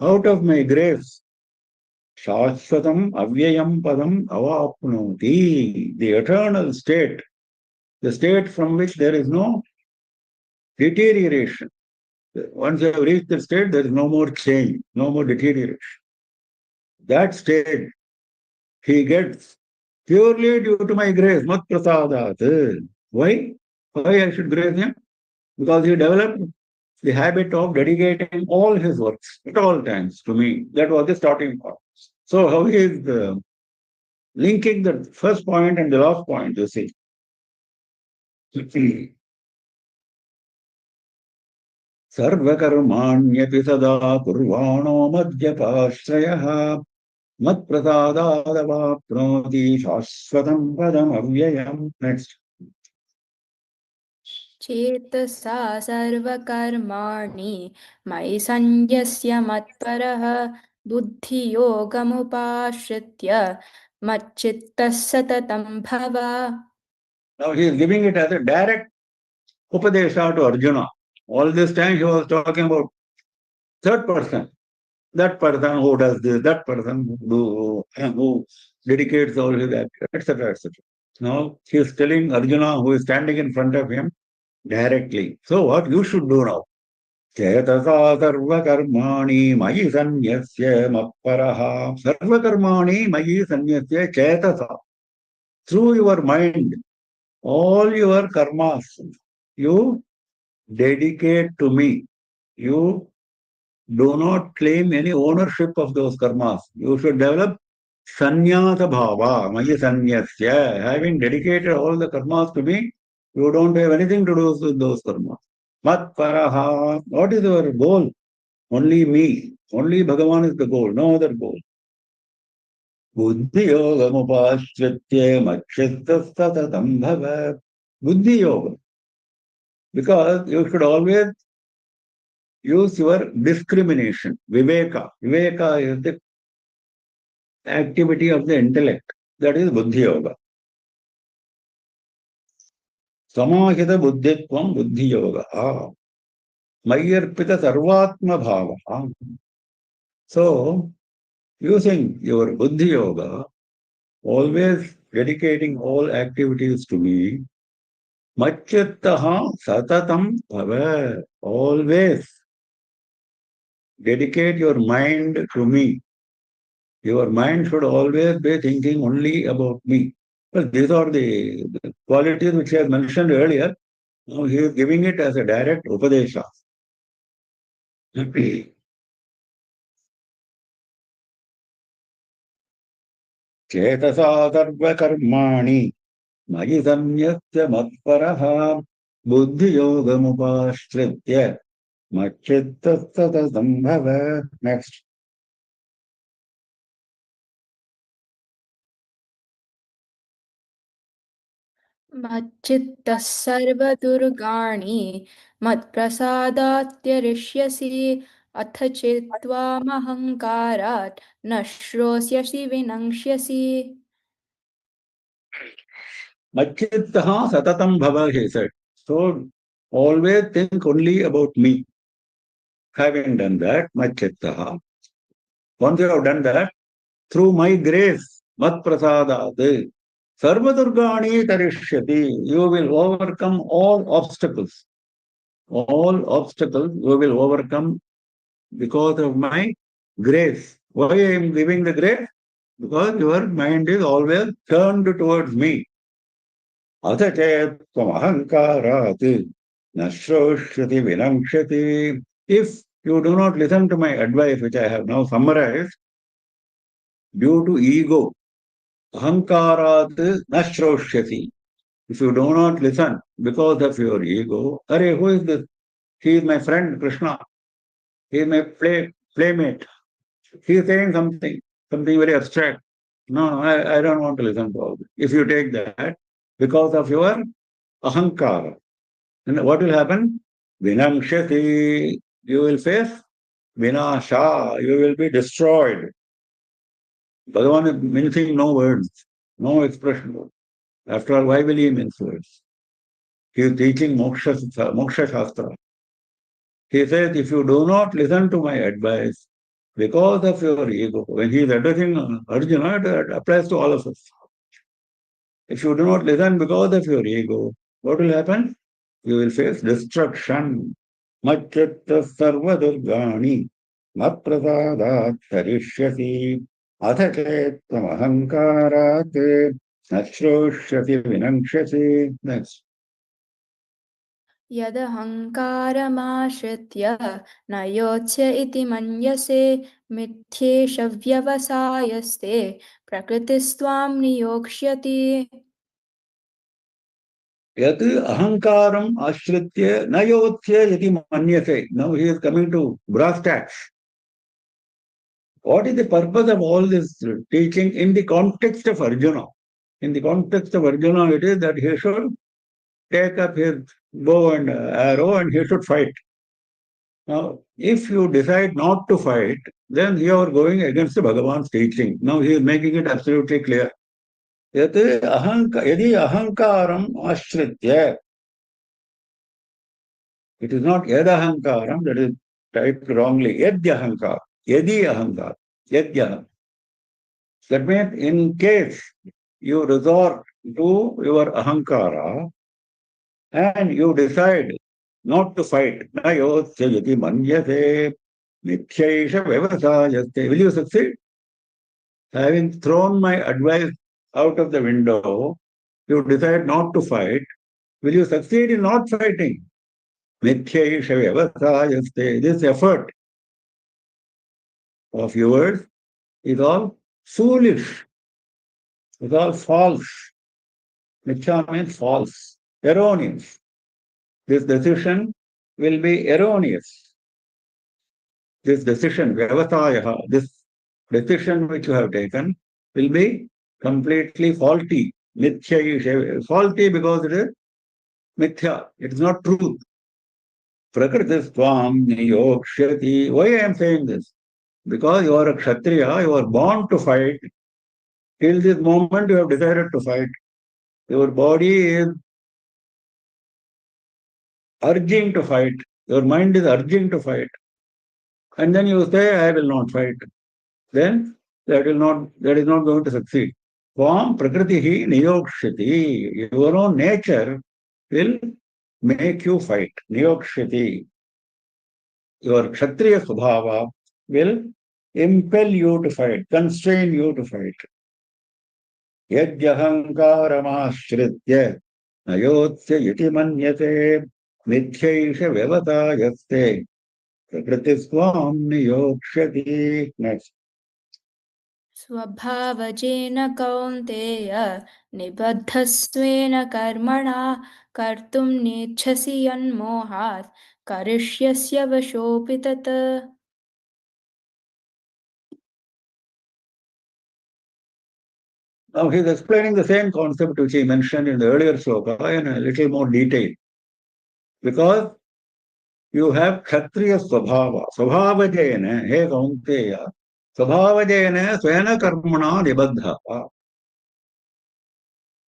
Out of my grace. Shashvatam avyayam padam avapnoti. The eternal state. The state from which there is no deterioration. Once you have reached that state, there is no more change, no more deterioration. That state he gets purely due to my grace, mat prasadat. Why? Why I should grace him? Because he developed the habit of dedicating all his works at all times to me. That was the starting point. So how he is linking the first point and the last point, you see. Sarvakarmanyati sada kurvano madhyapashrayah matprasadadavapnoti shashvatam padam avyayam. Next. चेतसा सर्वकर्माणि मयि सन्न्यस्य मत्परः बुद्धियोगमुपाश्रित्य मच्चित्तः सततं भव. Now he is giving it as a direct upadesha to Arjuna. All this time he was talking about third person. That person who does this, that person who dedicates all his actions, etc., etc. Now he is telling Arjuna, who is standing in front of him, directly. So what you should do now? Chetasa sarva karmani mayi sanyasya mapparaha. Sarva karmani mayi sanyasya chetasa. Through your mind, all your karmas, you dedicate to me. You do not claim any ownership of those karmas. You should develop sanyasa bhava, maya sanyasya. Having dedicated all the karmas to me, you don't have anything to do with those karmas. Mat paraha. What is your goal? Only me. Only Bhagavan is the goal, no other goal. Buddhi yoga mupashritya machitta satatam bhava. Buddhi yoga. Because you should always use your discrimination, viveka. Viveka is the activity of the intellect. That is buddhi yoga. Samahita buddhitvam buddhi yoga. Mayarpita sarvatma bhava. So, using your buddhi yoga, always dedicating all activities to me, machittaha satatam bhava. Always dedicate your mind to me. Your mind should always be thinking only about me. Well, these are the qualities which I have mentioned earlier. Now he is giving it as a direct upadesha. चेतसा सर्वकर्माणि मयि संयस्य मत्परः बुद्धियोगमुपाश्रित्य मच्चित्तः next मच्चित्तः सर्वदुर्गाणि मत्प्रसादात्यरिष्यसि अथ चित्त्वामहङ्कारात् न श्रोष्यसि विनङ्क्ष्यसि. मच्चित्तः सततं भव, he said. So always think only about me. Having done that, macchittah, once you have done that, through my grace, mat prasadat, sarvadurgani tarishyati, you will overcome all obstacles. All obstacles you will overcome because of my grace. Why I am giving the grace? Because your mind is always turned towards me. Atha chet ahankarat nashroshyati vinamshyati. If you do not listen to my advice, which I have now summarized, due to ego, ahankarat nashroshyati. If you do not listen because of your ego, Arey, who is this? He is my friend Krishna. He is my playmate. He is saying something very abstract. No, I don't want to listen to all this. If you take that because of your ahankara, then what will happen? Vinamshati, you will face vinasha, you will be destroyed. Bhagavan is mentioning no words, no expression. After all, why will he mince words? He is teaching Moksha Shastra. He says, if you do not listen to my advice because of your ego, when he is addressing Arjuna, it applies to all of us. If you do not listen because of your ego, what will happen? You will face destruction. Macchitta sarvadurgani maprasadat sarishyasi atha chettam ahankarat nashroshyasi vinamshyasi. Next. यदहङ्कारमाश्रित्य न योत्स्य इति मन्यसे मिथ्येष व्यवसायस्ते प्रकृतिस्त्वां नियोक्ष्यति. Yat ahankaram ashritya nayothya yati manyase. Now he is coming to brass tacks. What is the purpose of all this teaching in the context of Arjuna? In the context of Arjuna, it is that he should take up his bow and arrow and he should fight. Now, if you decide not to fight, then you are going against the Bhagavan's teaching. Now he is making it absolutely clear. Yadi ahankaram ashritya. It is not yadahankaram, that is typed wrongly. Yadyahankar. Yadi ahankar. Yadyaham. That means in case you resort to your ahankara and you decide not to fight, nayotsya yati manyate mithyaisha vyavasayaste. Will you succeed? Having thrown my advice out of the window, you decide not to fight. Will you succeed in not fighting? Mithyaisha vyavasayaste. This effort of yours is all foolish. It's all false. Mithya means false, erroneous. This decision will be erroneous. This decision, vyavasayaha, this decision which you have taken will be completely faulty. Mithya, faulty because it is mithya. It is not truth. Prakriti swam niyokshati. Why I am saying this? Because you are a Kshatriya, you are born to fight. Till this moment, you have decided to fight. Your body is urging to fight. Your mind is urging to fight. And then you say, I will not fight. Then that is not going to succeed. From prakritihi niyokshati. Your own nature will make you fight. Niyokshati. Your kshatriya subhava will impel you to fight, constrain you to fight. Yajyahankaramashritya nayotsya iti manyate mityaisha vyavatayaste prakritiswam niyokshati. Next. स्वभावजेन कौन्तेय निबद्धस्वेन कर्मणा कर्तुं नेच्छसि यन्मोहात् करिष्यस्य वशोऽपि तत् Now he is explaining the same concept which he mentioned in the earlier sloka in a little more detail. Because you have kshatriya swabhava. Swabhavajena, he kaunteya. Swabhavajena svena karmana nibaddha.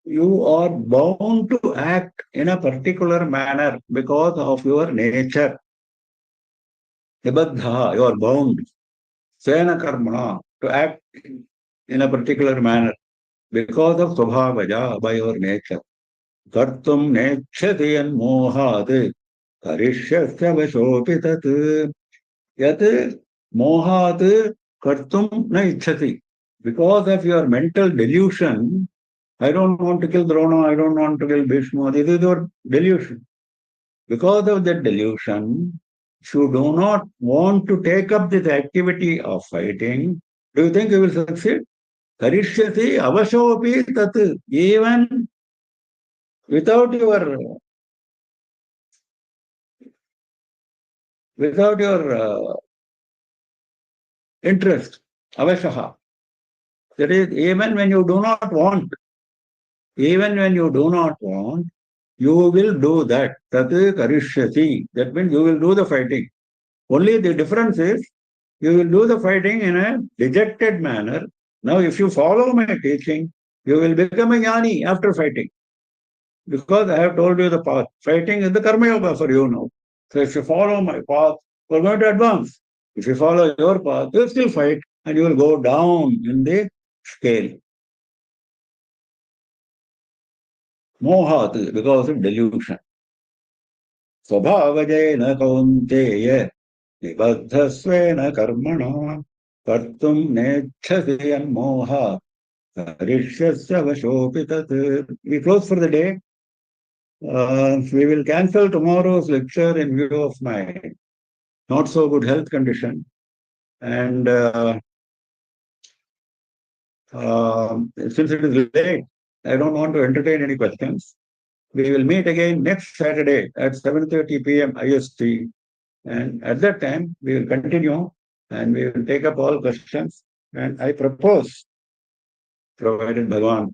You are bound to act in a particular manner because of your nature. Nibaddha, you are bound. Svena karmana, to act in a particular manner because of swabhavaja, by your nature. Kartum nechati and mohat karishyasya vashopi tat yat mohat kartum na ichhati. Because of your mental delusion, I don't want to kill Drona, I don't want to kill Bhishma, this is your delusion. Because of that delusion, if you do not want to take up this activity of fighting, do you think you will succeed? Karishyati avashopi tat. Even without your interest, avashaha. That is, even when you do not want, you will do that. Tat karishyati. That means you will do the fighting. Only the difference is, you will do the fighting in a dejected manner. Now, if you follow my teaching, you will become a jnani after fighting. Because I have told you the path. Fighting is the karma yoga for you now. So if you follow my path, you are going to advance. If you follow your path, you will still fight and you will go down in the scale. Mohat, because of delusion. Svabhavajena kaunteya nibaddhasvena karmana kartum nechhasi moha karishyasya vashopi tat. We close for the day. We will cancel tomorrow's lecture in view of my not so good health condition. And since it is late, I don't want to entertain any questions. We will meet again next Saturday at 7:30 PM IST. And at that time, we will continue and we will take up all questions. And I propose, provided Bhagavan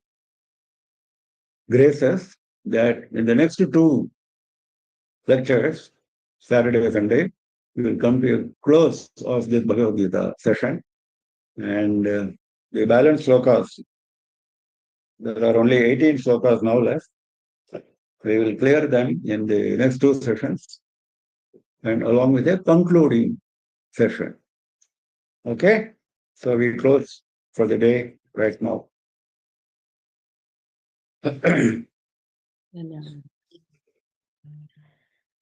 graces, that in the next two lectures, Saturday and Sunday, we will come to a close of this Bhagavad Gita session. And the balance slokas, there are only 18 slokas now left. We will clear them in the next two sessions and along with a concluding session. Okay? So we close for the day right now.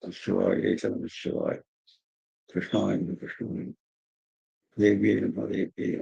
Shivaya, Shivaya, Krishna, Krishna, Devi, Devi.